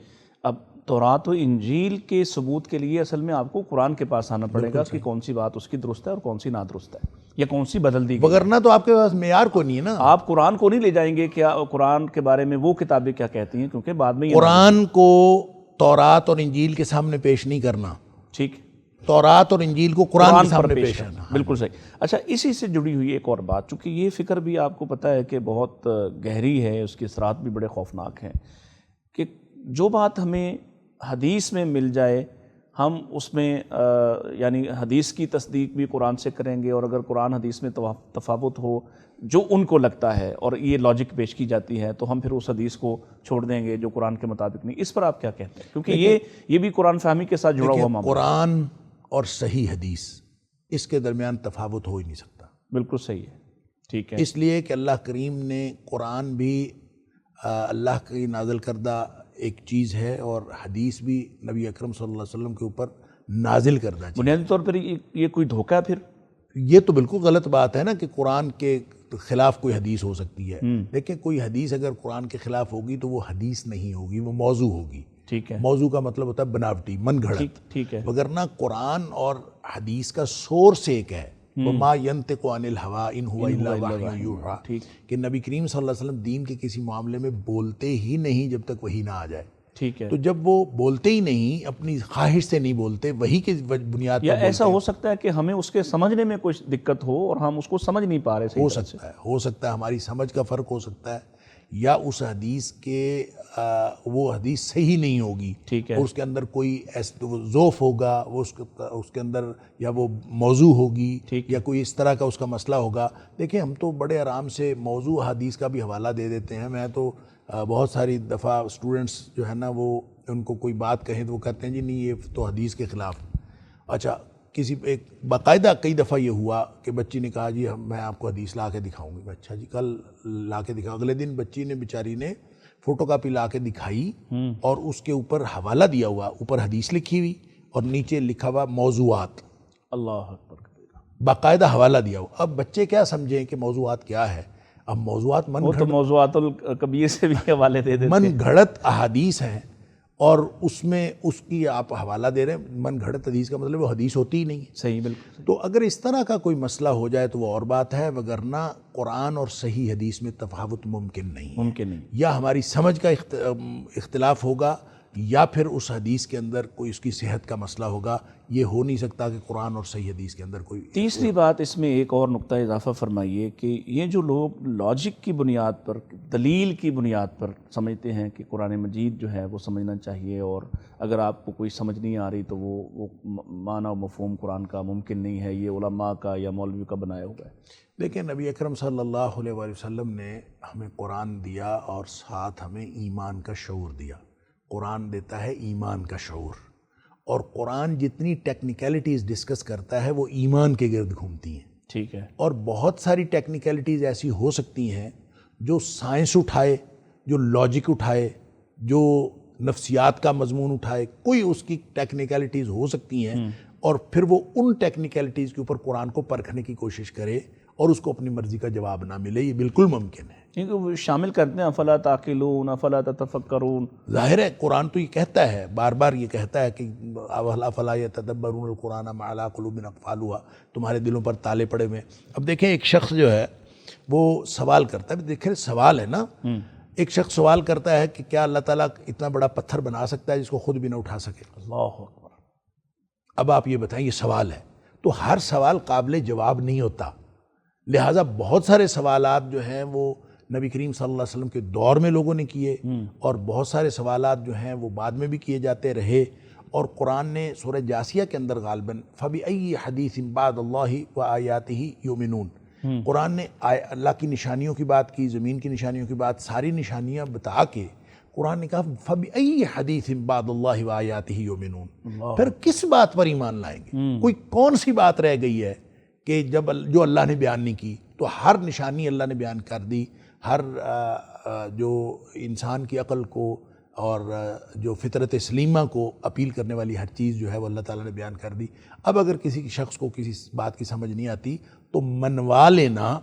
A: اب تورات و انجیل کے ثبوت کے لیے اصل میں آپ کو قرآن کے پاس آنا پڑے گا کہ کون سی بات اس کی درست ہے اور کون سی نادرست ہے یا کون سی بدل دی گئی.
B: وگرنہ تو آپ کے پاس معیار کو نہیں ہے نا.
A: آپ قرآن کو نہیں لے جائیں گے کیا قرآن کے بارے میں وہ کتابیں کیا کہتی ہیں, کیونکہ بعد میں
B: قرآن کو تورات اور انجیل کے سامنے پیش نہیں کرنا.
A: ٹھیک,
B: تورات اور انجیل کو قرآن کے سامنے پیش کرنا.
A: بالکل صحیح. اچھا, اسی سے جڑی ہوئی ایک اور بات, چونکہ یہ فکر بھی آپ کو پتہ ہے کہ بہت گہری ہے, اس کے اثرات بھی بڑے خوفناک ہیں, کہ جو بات ہمیں حدیث میں مل جائے ہم اس میں یعنی حدیث کی تصدیق بھی قرآن سے کریں گے, اور اگر قرآن حدیث میں تفاوت ہو جو ان کو لگتا ہے اور یہ لاجک پیش کی جاتی ہے تو ہم پھر اس حدیث کو چھوڑ دیں گے جو قرآن کے مطابق نہیں. اس پر آپ کیا کہتے ہیں, کیونکہ یہ بھی قرآن فہمی کے ساتھ جڑا ہوا معاملہ.
B: قرآن اور صحیح حدیث اس کے درمیان تفاوت ہو ہی نہیں سکتا.
A: بالکل صحیح ہے. ٹھیک ہے.
B: اس لیے کہ اللہ کریم نے قرآن بھی اللہ کی نازل کردہ ایک چیز ہے اور حدیث بھی نبی اکرم صلی اللہ علیہ وسلم کے اوپر نازل کردہ چیز.
A: بنیادی طور پر یہ کوئی دھوکہ ہے پھر؟
B: یہ تو بالکل غلط بات ہے نا کہ قرآن کے خلاف کوئی حدیث ہو سکتی ہے. لیکن کوئی حدیث اگر قرآن کے خلاف ہوگی تو وہ حدیث نہیں ہوگی, وہ موضوع ہوگی.
A: ٹھیک ہے.
B: موضوع کا مطلب ہوتا ہے بناوٹی, من گھڑت.
A: ٹھیک ہے.
B: وگرنہ قرآن اور حدیث کا سورس ایک ہے, وَمَا يَنْطِقُ عَنِ الْهَوَىٰ إِنْ هُوَ إِلَّا وَحْيٌ يُوحَىٰ, کہ نبی کریم صلی اللہ علیہ وسلم دین کے کسی معاملے میں بولتے ہی نہیں جب تک وحی نہ آ جائے.
A: ٹھیک ہے.
B: تو جب وہ بولتے ہی نہیں, اپنی خواہش سے نہیں بولتے, وحی کی بنیاد پر
A: یا ایسا ہو سکتا ہے کہ ہمیں اس کے سمجھنے میں کچھ دقت ہو اور ہم اس کو سمجھ نہیں پا رہے.
B: ہو سکتا ہے ہماری سمجھ کا فرق ہو سکتا ہے, یا اس حدیث کے وہ حدیث صحیح نہیں ہوگی.
A: ٹھیک ہے.
B: اس کے اندر کوئی ذوف ہوگا, وہ اس کے اندر یا وہ موضوع ہوگی یا کوئی اس طرح کا اس کا مسئلہ ہوگا. دیکھیں ہم تو بڑے آرام سے موضوع حدیث کا بھی حوالہ دے دیتے ہیں. میں تو بہت ساری دفعہ اسٹوڈنٹس جو ہے نا وہ ان کو کوئی بات کہیں تو وہ کہتے ہیں جی نہیں یہ تو حدیث کے خلاف. اچھا, کسی ایک باقاعدہ کئی دفعہ یہ ہوا کہ بچی نے کہا جی میں آپ کو حدیث لا کے دکھاؤں گی. اچھا جی کل لا کے دکھاؤ. اگلے دن بچی نے بیچاری نے فوٹو کاپی لا کے دکھائی اور اس کے اوپر حوالہ دیا ہوا, اوپر حدیث لکھی ہوئی اور نیچے لکھا ہوا موضوعات.
A: اللہ اکبر.
B: باقاعدہ حوالہ دیا ہوا. اب بچے کیا سمجھیں کہ موضوعات کیا ہے. اب موضوعات
A: موضوعات الکبیر سے بھی حوالے دے دیتے,
B: من گھڑت احادیث ہیں اور اس میں اس کی آپ حوالہ دے رہے ہیں. من گھڑت حدیث کا مطلب وہ حدیث ہوتی ہی نہیں ہے.
A: صحیح, بالکل.
B: تو اگر اس طرح کا کوئی مسئلہ ہو جائے تو وہ اور بات ہے, وگرنہ قرآن اور صحیح حدیث میں تفاوت ممکن نہیں. یا ہماری سمجھ کا اختلاف ہوگا یا پھر اس حدیث کے اندر کوئی اس کی صحت کا مسئلہ ہوگا. یہ ہو نہیں سکتا کہ قرآن اور صحیح حدیث کے اندر کوئی.
A: تیسری بات اس میں ایک اور نقطہ اضافہ فرمائیے کہ یہ جو لوگ لاجک کی بنیاد پر, دلیل کی بنیاد پر سمجھتے ہیں کہ قرآن مجید جو ہے وہ سمجھنا چاہیے, اور اگر آپ کو کوئی سمجھ نہیں آ رہی تو وہ معنی و مفہوم قرآن کا ممکن نہیں ہے, یہ علماء کا یا مولوی کا بنایا ہوا ہے.
B: دیکھیں نبی اکرم صلی اللہ علیہ وآلہ وسلم نے ہمیں قرآن دیا اور ساتھ ہمیں ایمان کا شعور دیا. قرآن دیتا ہے ایمان کا شعور, اور قرآن جتنی ٹیکنیکلٹیز ڈسکس کرتا ہے وہ ایمان کے گرد گھومتی ہیں.
A: ٹھیک ہے. اور
B: بہت ساری ٹیکنیکلٹیز ایسی ہو سکتی ہیں جو سائنس اٹھائے, جو لاجک اٹھائے, جو نفسیات کا مضمون اٹھائے, کوئی اس کی ٹیکنیکلٹیز ہو سکتی ہیں, اور پھر وہ ان ٹیکنیکلٹیز کے اوپر قرآن کو پرکھنے کی کوشش کرے اور اس کو اپنی مرضی کا جواب نہ ملے. یہ بالکل ممکن ہے,
A: کیونکہ وہ شامل کرتے ہیں افلا تعقلون افلا تتفکرون.
B: ظاہر ہے قرآن تو یہ کہتا ہے, بار بار یہ کہتا ہے کہ افلا یتدبرون القرآن ما علی قلوب اقفالها, تمہارے دلوں پر تالے پڑے ہوئے. اب دیکھیں ایک شخص جو ہے وہ سوال کرتا ہے, دیکھیں سوال ہے نا, ایک شخص سوال کرتا ہے کہ کیا اللہ تعالیٰ اتنا بڑا پتھر بنا سکتا ہے جس کو خود بھی نہ اٹھا سکے.
A: اللہ اکبر.
B: اب آپ یہ بتائیں, یہ سوال ہے, تو ہر سوال قابل جواب نہیں ہوتا. لہٰذا بہت سارے سوالات جو ہیں وہ نبی کریم صلی اللہ علیہ وسلم کے دور میں لوگوں نے کیے, اور بہت سارے سوالات جو ہیں وہ بعد میں بھی کیے جاتے رہے. اور قرآن نے سورہ جاسیہ کے اندر غالباً فَبِأَيِّ حَدِيثٍ بَعْدَ اللَّهِ وَآيَاتِهِ يُؤْمِنُونَ, قرآن نے اللہ کی نشانیوں کی بات کی, زمین کی نشانیوں کی بات, ساری نشانیاں بتا کے قرآن نے کہا فَبِأَيِّ حَدِيثٍ بَعْدَ اللَّهِ وَآيَاتِهِ يُؤْمِنُونَ، پھر کس بات پر ایمان لائیں گے؟ کوئی کون سی بات رہ گئی ہے کہ جب جو اللہ نے بیان نہیں کی؟ تو ہر نشانی اللہ نے بیان کر دی، ہر جو انسان کی عقل کو اور جو فطرت سلیمہ کو اپیل کرنے والی ہر چیز جو ہے وہ اللہ تعالیٰ نے بیان کر دی۔ اب اگر کسی شخص کو کسی بات کی سمجھ نہیں آتی تو منوا لینا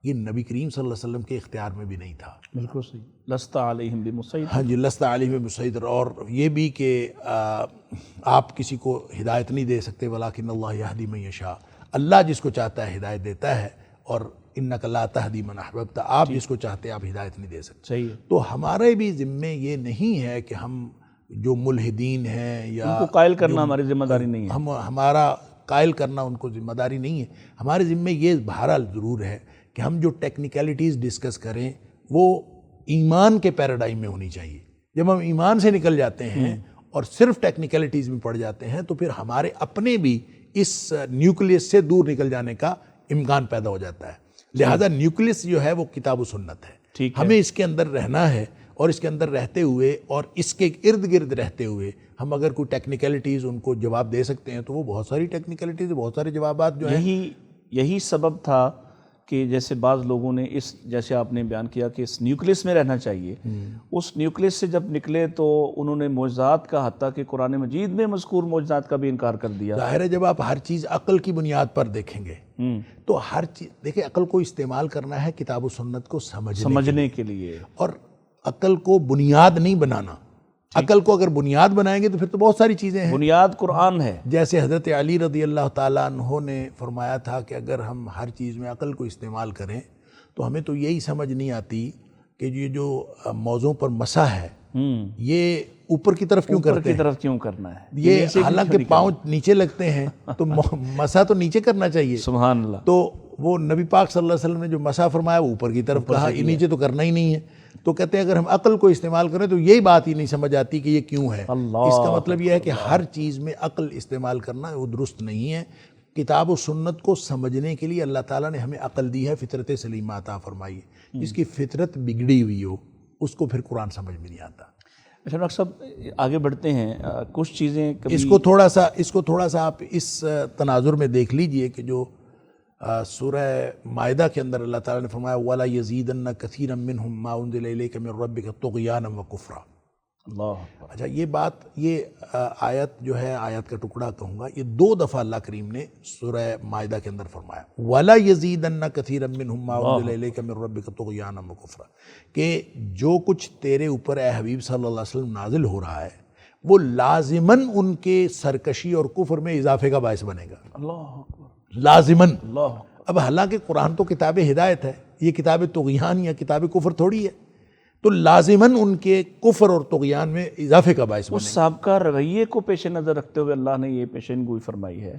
B: یہ نبی کریم صلی اللہ علیہ وسلم کے اختیار میں بھی نہیں تھا۔
A: بالکل صحیح، لست علیہم بمسیطر۔
B: ہاں جی، لست علیہم بمسیطر، اور یہ بھی کہ آپ کسی کو ہدایت نہیں دے سکتے، ولیکن اللہ یہدی من یشاء، اللہ جس کو چاہتا ہے ہدایت دیتا ہے، اور انک لا تہدی من احببت، آپ جس کو چاہتے ہیں آپ ہدایت نہیں دے سکتے۔
A: صحیح ہے،
B: تو ہمارے بھی ذمے یہ نہیں ہے کہ ہم جو ملحدین ہیں یا
A: ان کو قائل کرنا ہماری ذمہ داری نہیں ہے۔
B: ہمارا قائل کرنا ان کو ذمہ داری نہیں ہے۔ ہمارے ذمے یہ بہرحال ضرور ہے کہ ہم جو ٹیکنیکلٹیز ڈسکس کریں وہ ایمان کے پیراڈائم میں ہونی چاہیے۔ جب ہم ایمان سے نکل جاتے ہیں اور صرف ٹیکنیکلٹیز میں پڑ جاتے ہیں تو پھر ہمارے اپنے بھی اس نیوکلیس سے دور نکل جانے کا امکان پیدا ہو جاتا ہے۔ لہذا نیوکلیس جو ہے وہ کتاب و سنت ہے، ہمیں اس کے اندر رہنا ہے، اور اس کے اندر رہتے ہوئے اور اس کے ارد گرد رہتے ہوئے ہم اگر کوئی ٹیکنیکلٹیز ان کو جواب دے سکتے ہیں تو وہ بہت ساری ٹیکنیکلٹیز، بہت سارے جوابات جو ہیں۔
A: یہی سبب تھا کہ جیسے بعض لوگوں نے جیسے آپ نے بیان کیا کہ اس نیوکلیس میں رہنا چاہیے، اس نیوکلیس سے جب نکلے تو انہوں نے معجزات کا، حتیٰ کہ قرآن مجید میں مذکور معجزات کا بھی انکار کر دیا۔
B: ظاہر ہے جب آپ ہر چیز عقل کی بنیاد پر دیکھیں گے تو ہر چیز، دیکھیں عقل کو استعمال کرنا ہے کتاب و سنت کو
A: سمجھنے کے لیے،
B: اور عقل کو بنیاد نہیں بنانا۔ عقل کو اگر بنیاد بنائیں گے تو پھر تو بہت ساری چیزیں ہیں۔
A: بنیاد قرآن ہے، جیسے
B: جیسے حضرت علی رضی اللہ تعالیٰ عنہ نے فرمایا تھا کہ اگر ہم ہر چیز میں عقل کو استعمال کریں تو ہمیں تو یہی سمجھ نہیں آتی کہ یہ جو موضوع پر مسح ہے یہ اوپر کی طرف کیوں کرتے ہیں،
A: طرف کیوں کرنا ہے،
B: یہ حالانکہ پاؤں نیچے لگتے ہیں تو مسح تو نیچے کرنا چاہیے۔
A: سبحان اللہ۔
B: تو وہ نبی پاک صلی اللہ علیہ وسلم نے جو مسح فرمایا وہ اوپر کی طرف کہا، یہ نیچے تو کرنا ہی نہیں ہے۔ تو کہتے ہیں اگر ہم عقل کو استعمال کریں تو یہی بات ہی نہیں سمجھ آتی کہ یہ کیوں ہے۔ اس کا مطلب یہ ہے کہ ہر چیز میں عقل استعمال کرنا وہ درست نہیں ہے۔ کتاب و سنت کو سمجھنے کے لیے اللہ تعالیٰ نے ہمیں عقل دی ہے، فطرت سلیمہ عطا فرمائی ہے۔ جس کی فطرت بگڑی ہوئی ہو اس کو پھر قرآن سمجھ میں نہیں آتا۔
A: اچھا ڈاکٹر صاحب آگے بڑھتے ہیں، کچھ چیزیں
B: اس کو تھوڑا سا آپ اس تناظر میں دیکھ لیجئے کہ جو سورہ مائدہ کے اندر اللہ تعالیٰ نے فرمایا وَلَا يَزِيدَنَّ كَثِيرًا مِّنْهُمْ مَا أُنزِلَ إِلَيْكَ مِن رَّبِّكَ طُغْيَانًا وَكُفْرًا۔
A: اللہ،
B: اچھا یہ بات، یہ آیت جو ہے، آیت کا ٹکڑا کہوں گا، یہ 2 دفعہ اللہ کریم نے سورہ مائدہ کے اندر فرمایا وَلَا يَزِيدَنَّ كَثِيرًا مِّنْهُمْ مَا أُنزِلَ إِلَيْكَ مِن رَّبِّكَ طُغْيَانًا وَكُفْرًا، کہ جو کچھ تیرے اوپر اے حبیب صلی اللہ علیہ وسلم نازل ہو رہا ہے وہ لازماً ان کے سرکشی اور کفر میں اضافے کا باعث بنے گا۔
A: اللہ اکبر،
B: لازماً۔
A: اللہ۔
B: اب حالانکہ قرآن تو کتاب ہدایت ہے، یہ کتاب طغیان یا کتاب کفر تھوڑی ہے، تو لازماً ان کے کفر اور طغیان میں اضافے کا باعث بنے
A: اس سابقہ رویے کو پیش نظر رکھتے ہوئے اللہ نے یہ پیشین گوئی فرمائی ہے۔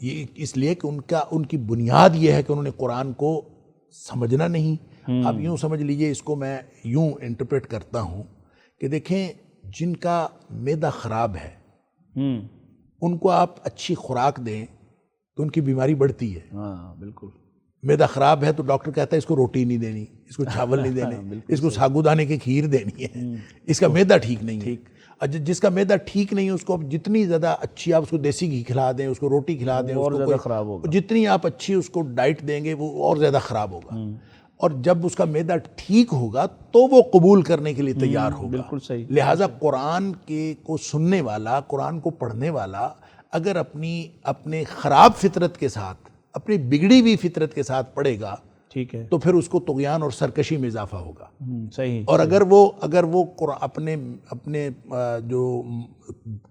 B: یہ اس لیے کہ ان کی بنیاد یہ ہے کہ انہوں نے قرآن کو سمجھنا نہیں۔ اب یوں سمجھ لیجئے، اس کو میں یوں انٹرپریٹ کرتا ہوں کہ دیکھیں جن کا معدہ خراب ہے ان کو آپ اچھی خوراک دیں تو ان کی بیماری بڑھتی ہے۔
A: ہاں بالکل۔
B: معدہ خراب ہے تو ڈاکٹر کہتا ہے اس کو روٹی نہیں دینی، اس کو چاول نہیں دینے، اس کو ساگو دانے کی کھیر دینی ہے، اس کا معدہ ٹھیک نہیں ہے۔ جس کا معدہ ٹھیک نہیں ہے اس کو آپ جتنی زیادہ اچھی آپ اس کو دیسی گھی کھلا دیں، اس کو روٹی کھلا دیں،
A: اور زیادہ خراب ہوگا،
B: جتنی آپ اچھی اس کو ڈائٹ دیں گے وہ اور زیادہ خراب ہوگا۔ اور جب اس کا معدہ ٹھیک ہوگا تو وہ قبول کرنے کے لیے تیار ہوگا۔
A: بالکل صحیح۔
B: لہٰذا قرآن کو سننے والا، قرآن کو پڑھنے والا اگر اپنے خراب فطرت کے ساتھ، اپنی بگڑی ہوئی فطرت کے ساتھ پڑھے گا
A: ٹھیک ہے،
B: تو پھر اس کو طغیان اور سرکشی میں اضافہ ہوگا۔
A: صحیح۔
B: اور اگر وہ اپنے جو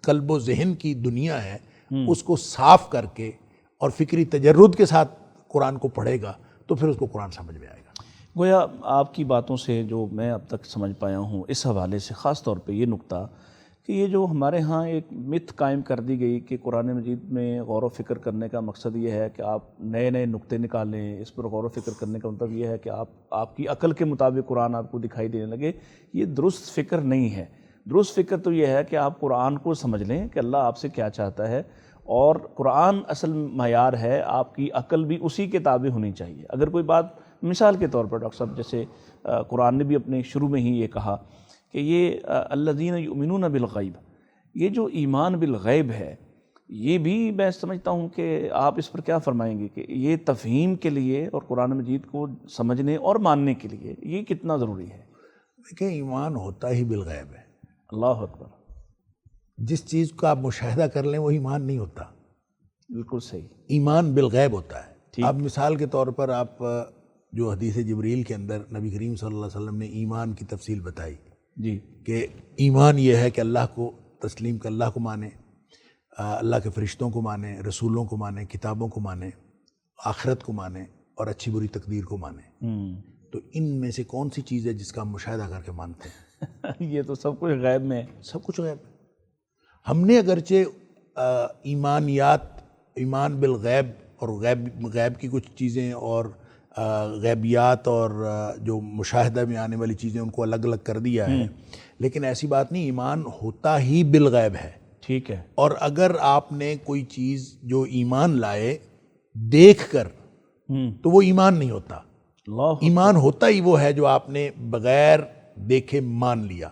B: قلب و ذہن کی دنیا ہے اس کو صاف کر کے اور فکری تجرد کے ساتھ قرآن کو پڑھے گا تو پھر اس کو قرآن سمجھ میں آئے گا۔
A: گویا آپ کی باتوں سے جو میں اب تک سمجھ پایا ہوں اس حوالے سے خاص طور پہ یہ نقطہ کہ یہ جو ہمارے ہاں ایک مت قائم کر دی گئی کہ قرآن مجید میں غور و فکر کرنے کا مقصد یہ ہے کہ آپ نئے نئے نقطے نکالیں، اس پر غور و فکر کرنے کا مطلب یہ ہے کہ آپ کی عقل کے مطابق قرآن آپ کو دکھائی دینے لگے، یہ درست فکر نہیں ہے۔ درست فکر تو یہ ہے کہ آپ قرآن کو سمجھ لیں کہ اللہ آپ سے کیا چاہتا ہے، اور قرآن اصل معیار ہے، آپ کی عقل بھی اسی کے تابع ہونی چاہیے۔ اگر کوئی بات مثال کے طور پر ڈاکٹر صاحب جیسے قرآن نے بھی اپنے شروع میں ہی یہ کہا کہ یہ الذین یؤمنون بالغیب، یہ جو ایمان بالغیب ہے، یہ بھی میں سمجھتا ہوں کہ آپ اس پر کیا فرمائیں گے کہ یہ تفہیم کے لیے اور قرآن مجید کو سمجھنے اور ماننے کے لیے یہ کتنا ضروری ہے؟
B: دیکھیں، ایمان ہوتا ہی بالغیب ہے۔
A: اللہ اکبر،
B: جس چیز کا آپ مشاہدہ کر لیں وہ ایمان نہیں ہوتا،
A: بالکل صحیح،
B: ایمان بالغیب ہوتا ہے۔
A: ٹھیک۔
B: اب مثال کے طور پر آپ جو حدیث جبریل کے اندر نبی کریم صلی اللہ علیہ وسلم نے ایمان کی تفصیل بتائی
A: جی،
B: کہ ایمان یہ ہے کہ اللہ کو تسلیم کر، اللہ کو مانے، اللہ کے فرشتوں کو مانے، رسولوں کو مانے، کتابوں کو مانے، آخرت کو مانے اور اچھی بری تقدیر کو مانے۔ تو ان میں سے کون سی چیز ہے جس کا ہم مشاہدہ کر کے مانتے ہیں؟
A: یہ تو سب کچھ غیب میں ہے۔
B: سب کچھ غیب ہے۔ ہم نے اگرچہ ایمانیات، ایمان بالغیب اور غیب کی کچھ چیزیں اور غیبیات اور جو مشاہدہ میں آنے والی چیزیں ان کو الگ الگ کر دیا ہے، لیکن ایسی بات نہیں، ایمان ہوتا ہی بالغیب ہے۔
A: ٹھیک ہے،
B: اور اگر آپ نے کوئی چیز جو ایمان لائے دیکھ کر تو وہ ایمان نہیں ہوتا۔
A: اللہ،
B: ایمان ہوتا ہی وہ ہے جو آپ نے بغیر دیکھے مان لیا۔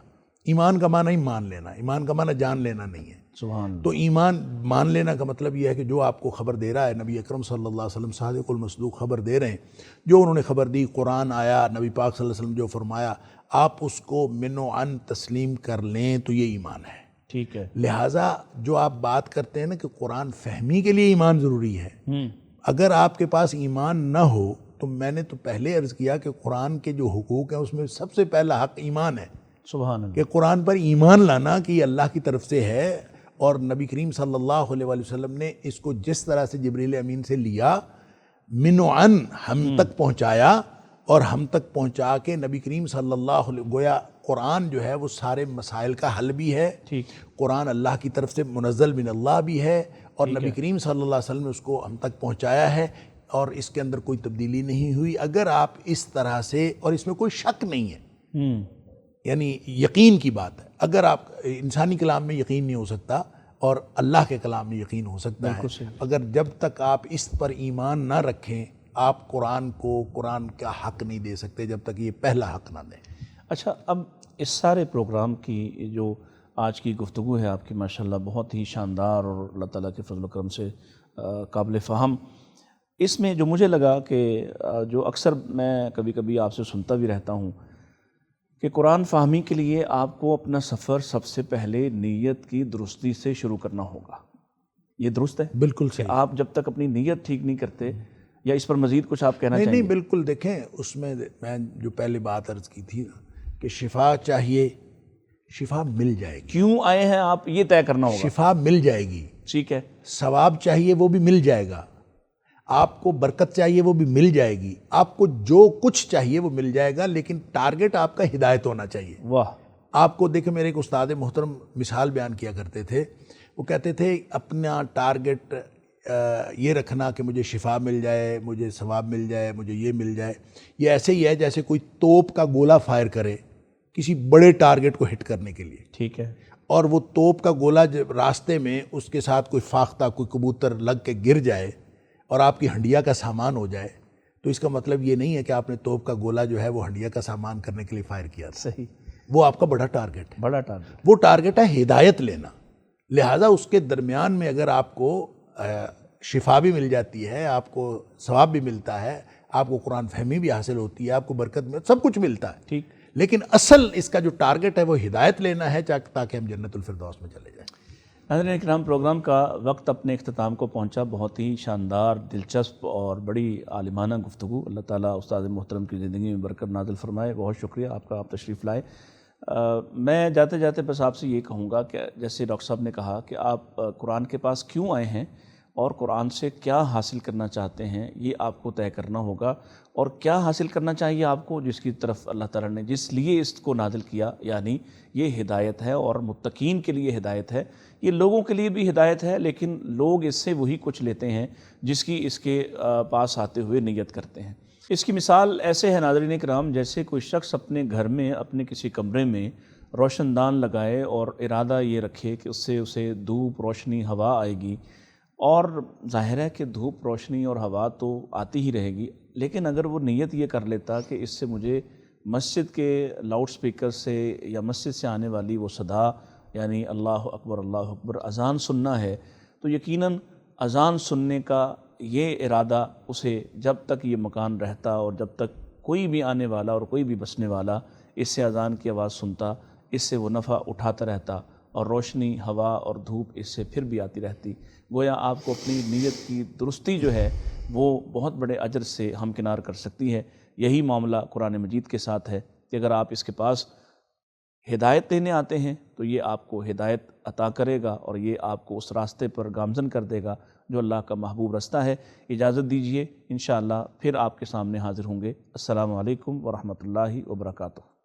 B: ایمان کا معنی ہی مان لینا، ایمان کا معنی جان لینا نہیں ہے۔
A: سبحان اللہ،
B: تو ایمان مان لینا کا مطلب یہ ہے کہ جو آپ کو خبر دے رہا ہے، نبی اکرم صلی اللہ علیہ وسلم صادق المصدوق خبر دے رہے ہیں، جو انہوں نے خبر دی، قرآن آیا، نبی پاک صلی اللہ علیہ وسلم جو فرمایا، آپ اس کو من و عن تسلیم کر لیں تو یہ ایمان ہے۔
A: ٹھیک ہے،
B: لہٰذا جو آپ بات کرتے ہیں نا کہ قرآن فہمی کے لیے ایمان ضروری ہے، اگر آپ کے پاس ایمان نہ ہو تو میں نے تو پہلے عرض کیا کہ قرآن کے جو حقوق ہیں اس میں سب سے پہلا حق ایمان ہے،
A: سبحان اللہ،
B: کہ قرآن پر ایمان لانا کہ یہ اللہ کی طرف سے ہے، اور نبی کریم صلی اللہ علیہ وآلہ وسلم نے اس کو جس طرح سے جبریل امین سے لیا، من و عن ہم تک پہنچایا، اور ہم تک پہنچا کے نبی کریم صلی اللہ علیہ، گویا قرآن جو ہے وہ سارے مسائل کا حل بھی ہے،
A: ٹھیک،
B: قرآن اللہ کی طرف سے منزل من اللہ بھی ہے، اور نبی کریم صلی اللہ علیہ وسلم نے اس کو ہم تک پہنچایا ہے، اور اس کے اندر کوئی تبدیلی نہیں ہوئی۔ اگر آپ اس طرح سے، اور اس میں کوئی شک نہیں ہے، یعنی یقین کی بات ہے، اگر آپ انسانی کلام میں یقین نہیں ہو سکتا اور اللہ کے کلام میں یقین ہو سکتا ہے، اگر جب تک آپ اس پر ایمان نہ رکھیں آپ قرآن کو، قرآن کا حق نہیں دے سکتے جب تک یہ پہلا حق نہ دیں۔
A: اچھا، اب اس سارے پروگرام کی جو آج کی گفتگو ہے آپ کی ماشاءاللہ بہت ہی شاندار اور اللہ تعالیٰ کے فضل و کرم سے قابل فہم، اس میں جو مجھے لگا کہ جو اکثر میں کبھی کبھی آپ سے سنتا بھی رہتا ہوں کہ قرآن فہمی کے لیے آپ کو اپنا سفر سب سے پہلے نیت کی درستی سے شروع کرنا ہوگا، یہ درست ہے؟
B: بالکل
A: کہ
B: صحیح۔
A: آپ جب تک اپنی نیت ٹھیک نہیں کرتے، یا اس پر مزید کچھ آپ کہنا چاہیں گے؟
B: نہیں، بالکل، دیکھیں اس میں میں جو پہلے بات عرض کی تھی کہ شفا چاہیے، شفا مل جائے گی۔
A: کیوں آئے ہیں آپ یہ طے کرنا ہوگا۔
B: شفا مل جائے گی۔
A: ٹھیک ہے،
B: ثواب چاہیے وہ بھی مل جائے گا، آپ کو برکت چاہیے وہ بھی مل جائے گی، آپ کو جو کچھ چاہیے وہ مل جائے گا، لیکن ٹارگٹ آپ کا ہدایت ہونا چاہیے۔
A: واہ،
B: آپ کو دیکھیں، میرے ایک استاد محترم مثال بیان کیا کرتے تھے، وہ کہتے تھے اپنا ٹارگٹ یہ رکھنا کہ مجھے شفا مل جائے، مجھے ثواب مل جائے، مجھے یہ مل جائے، یہ ایسے ہی ہے جیسے کوئی توپ کا گولہ فائر کرے کسی بڑے ٹارگٹ کو ہٹ کرنے کے لیے،
A: ٹھیک ہے،
B: اور وہ توپ کا گولہ جب راستے میں اس کے ساتھ کوئی فاختہ، کوئی کبوتر لگ کے گر جائے اور آپ کی ہنڈیا کا سامان ہو جائے، تو اس کا مطلب یہ نہیں ہے کہ آپ نے توپ کا گولہ جو ہے وہ ہنڈیا کا سامان کرنے کے لیے فائر کیا تھا۔
A: صحیح،
B: وہ آپ کا بڑا ٹارگٹ ہے،
A: بڑا ٹارگٹ،
B: وہ ٹارگٹ ہے ہدایت لینا۔ لہٰذا اس کے درمیان میں اگر آپ کو شفا بھی مل جاتی ہے، آپ کو ثواب بھی ملتا ہے، آپ کو قرآن فہمی بھی حاصل ہوتی ہے، آپ کو برکت میں سب کچھ ملتا ہے،
A: ٹھیک،
B: لیکن اصل اس کا جو ٹارگٹ ہے وہ ہدایت لینا ہے، تاکہ ہم جنت الفردوس میں چلے جائیں۔
A: ناظرین اکرام، پروگرام کا وقت اپنے اختتام کو پہنچا، بہت ہی شاندار، دلچسپ اور بڑی عالمانہ گفتگو، اللہ تعالیٰ استاد محترم کی زندگی میں برکت نازل فرمائے۔ بہت شکریہ آپ کا، آپ تشریف لائے۔ میں جاتے جاتے بس آپ سے یہ کہوں گا کہ جیسے ڈاکٹر صاحب نے کہا کہ آپ قرآن کے پاس کیوں آئے ہیں اور قرآن سے کیا حاصل کرنا چاہتے ہیں، یہ آپ کو طے کرنا ہوگا، اور کیا حاصل کرنا چاہیے آپ کو جس کی طرف اللہ تعالیٰ نے جس لیے اس کو نازل کیا، یعنی یہ ہدایت ہے، اور متقین کے لیے ہدایت ہے، یہ لوگوں کے لیے بھی ہدایت ہے، لیکن لوگ اس سے وہی کچھ لیتے ہیں جس کی اس کے پاس آتے ہوئے نیت کرتے ہیں۔ اس کی مثال ایسے ہے ناظرین اکرام، جیسے کوئی شخص اپنے گھر میں، اپنے کسی کمرے میں روشن دان لگائے اور ارادہ یہ رکھے کہ اس سے اسے دھوپ، روشنی، ہوا آئے گی، اور ظاہر ہے کہ دھوپ، روشنی اور ہوا تو آتی ہی رہے گی، لیکن اگر وہ نیت یہ کر لیتا کہ اس سے مجھے مسجد کے لاؤڈ سپیکر سے یا مسجد سے آنے والی وہ صدا یعنی اللہ اکبر اذان سننا ہے، تو یقیناً اذان سننے کا یہ ارادہ اسے جب تک یہ مکان رہتا اور جب تک کوئی بھی آنے والا اور کوئی بھی بسنے والا اس سے اذان کی آواز سنتا، اس سے وہ نفع اٹھاتا رہتا اور روشنی، ہوا اور دھوپ اس سے پھر بھی آتی رہتی۔ گویا آپ کو اپنی نیت کی درستی جو ہے وہ بہت بڑے اجر سے ہمکنار کر سکتی ہے۔ یہی معاملہ قرآن مجید کے ساتھ ہے کہ اگر آپ اس کے پاس ہدایت دینے آتے ہیں تو یہ آپ کو ہدایت عطا کرے گا اور یہ آپ کو اس راستے پر گامزن کر دے گا جو اللہ کا محبوب راستہ ہے۔ اجازت دیجیے، انشاءاللہ پھر آپ کے سامنے حاضر ہوں گے۔ السلام علیکم ورحمۃ اللہ وبرکاتہ۔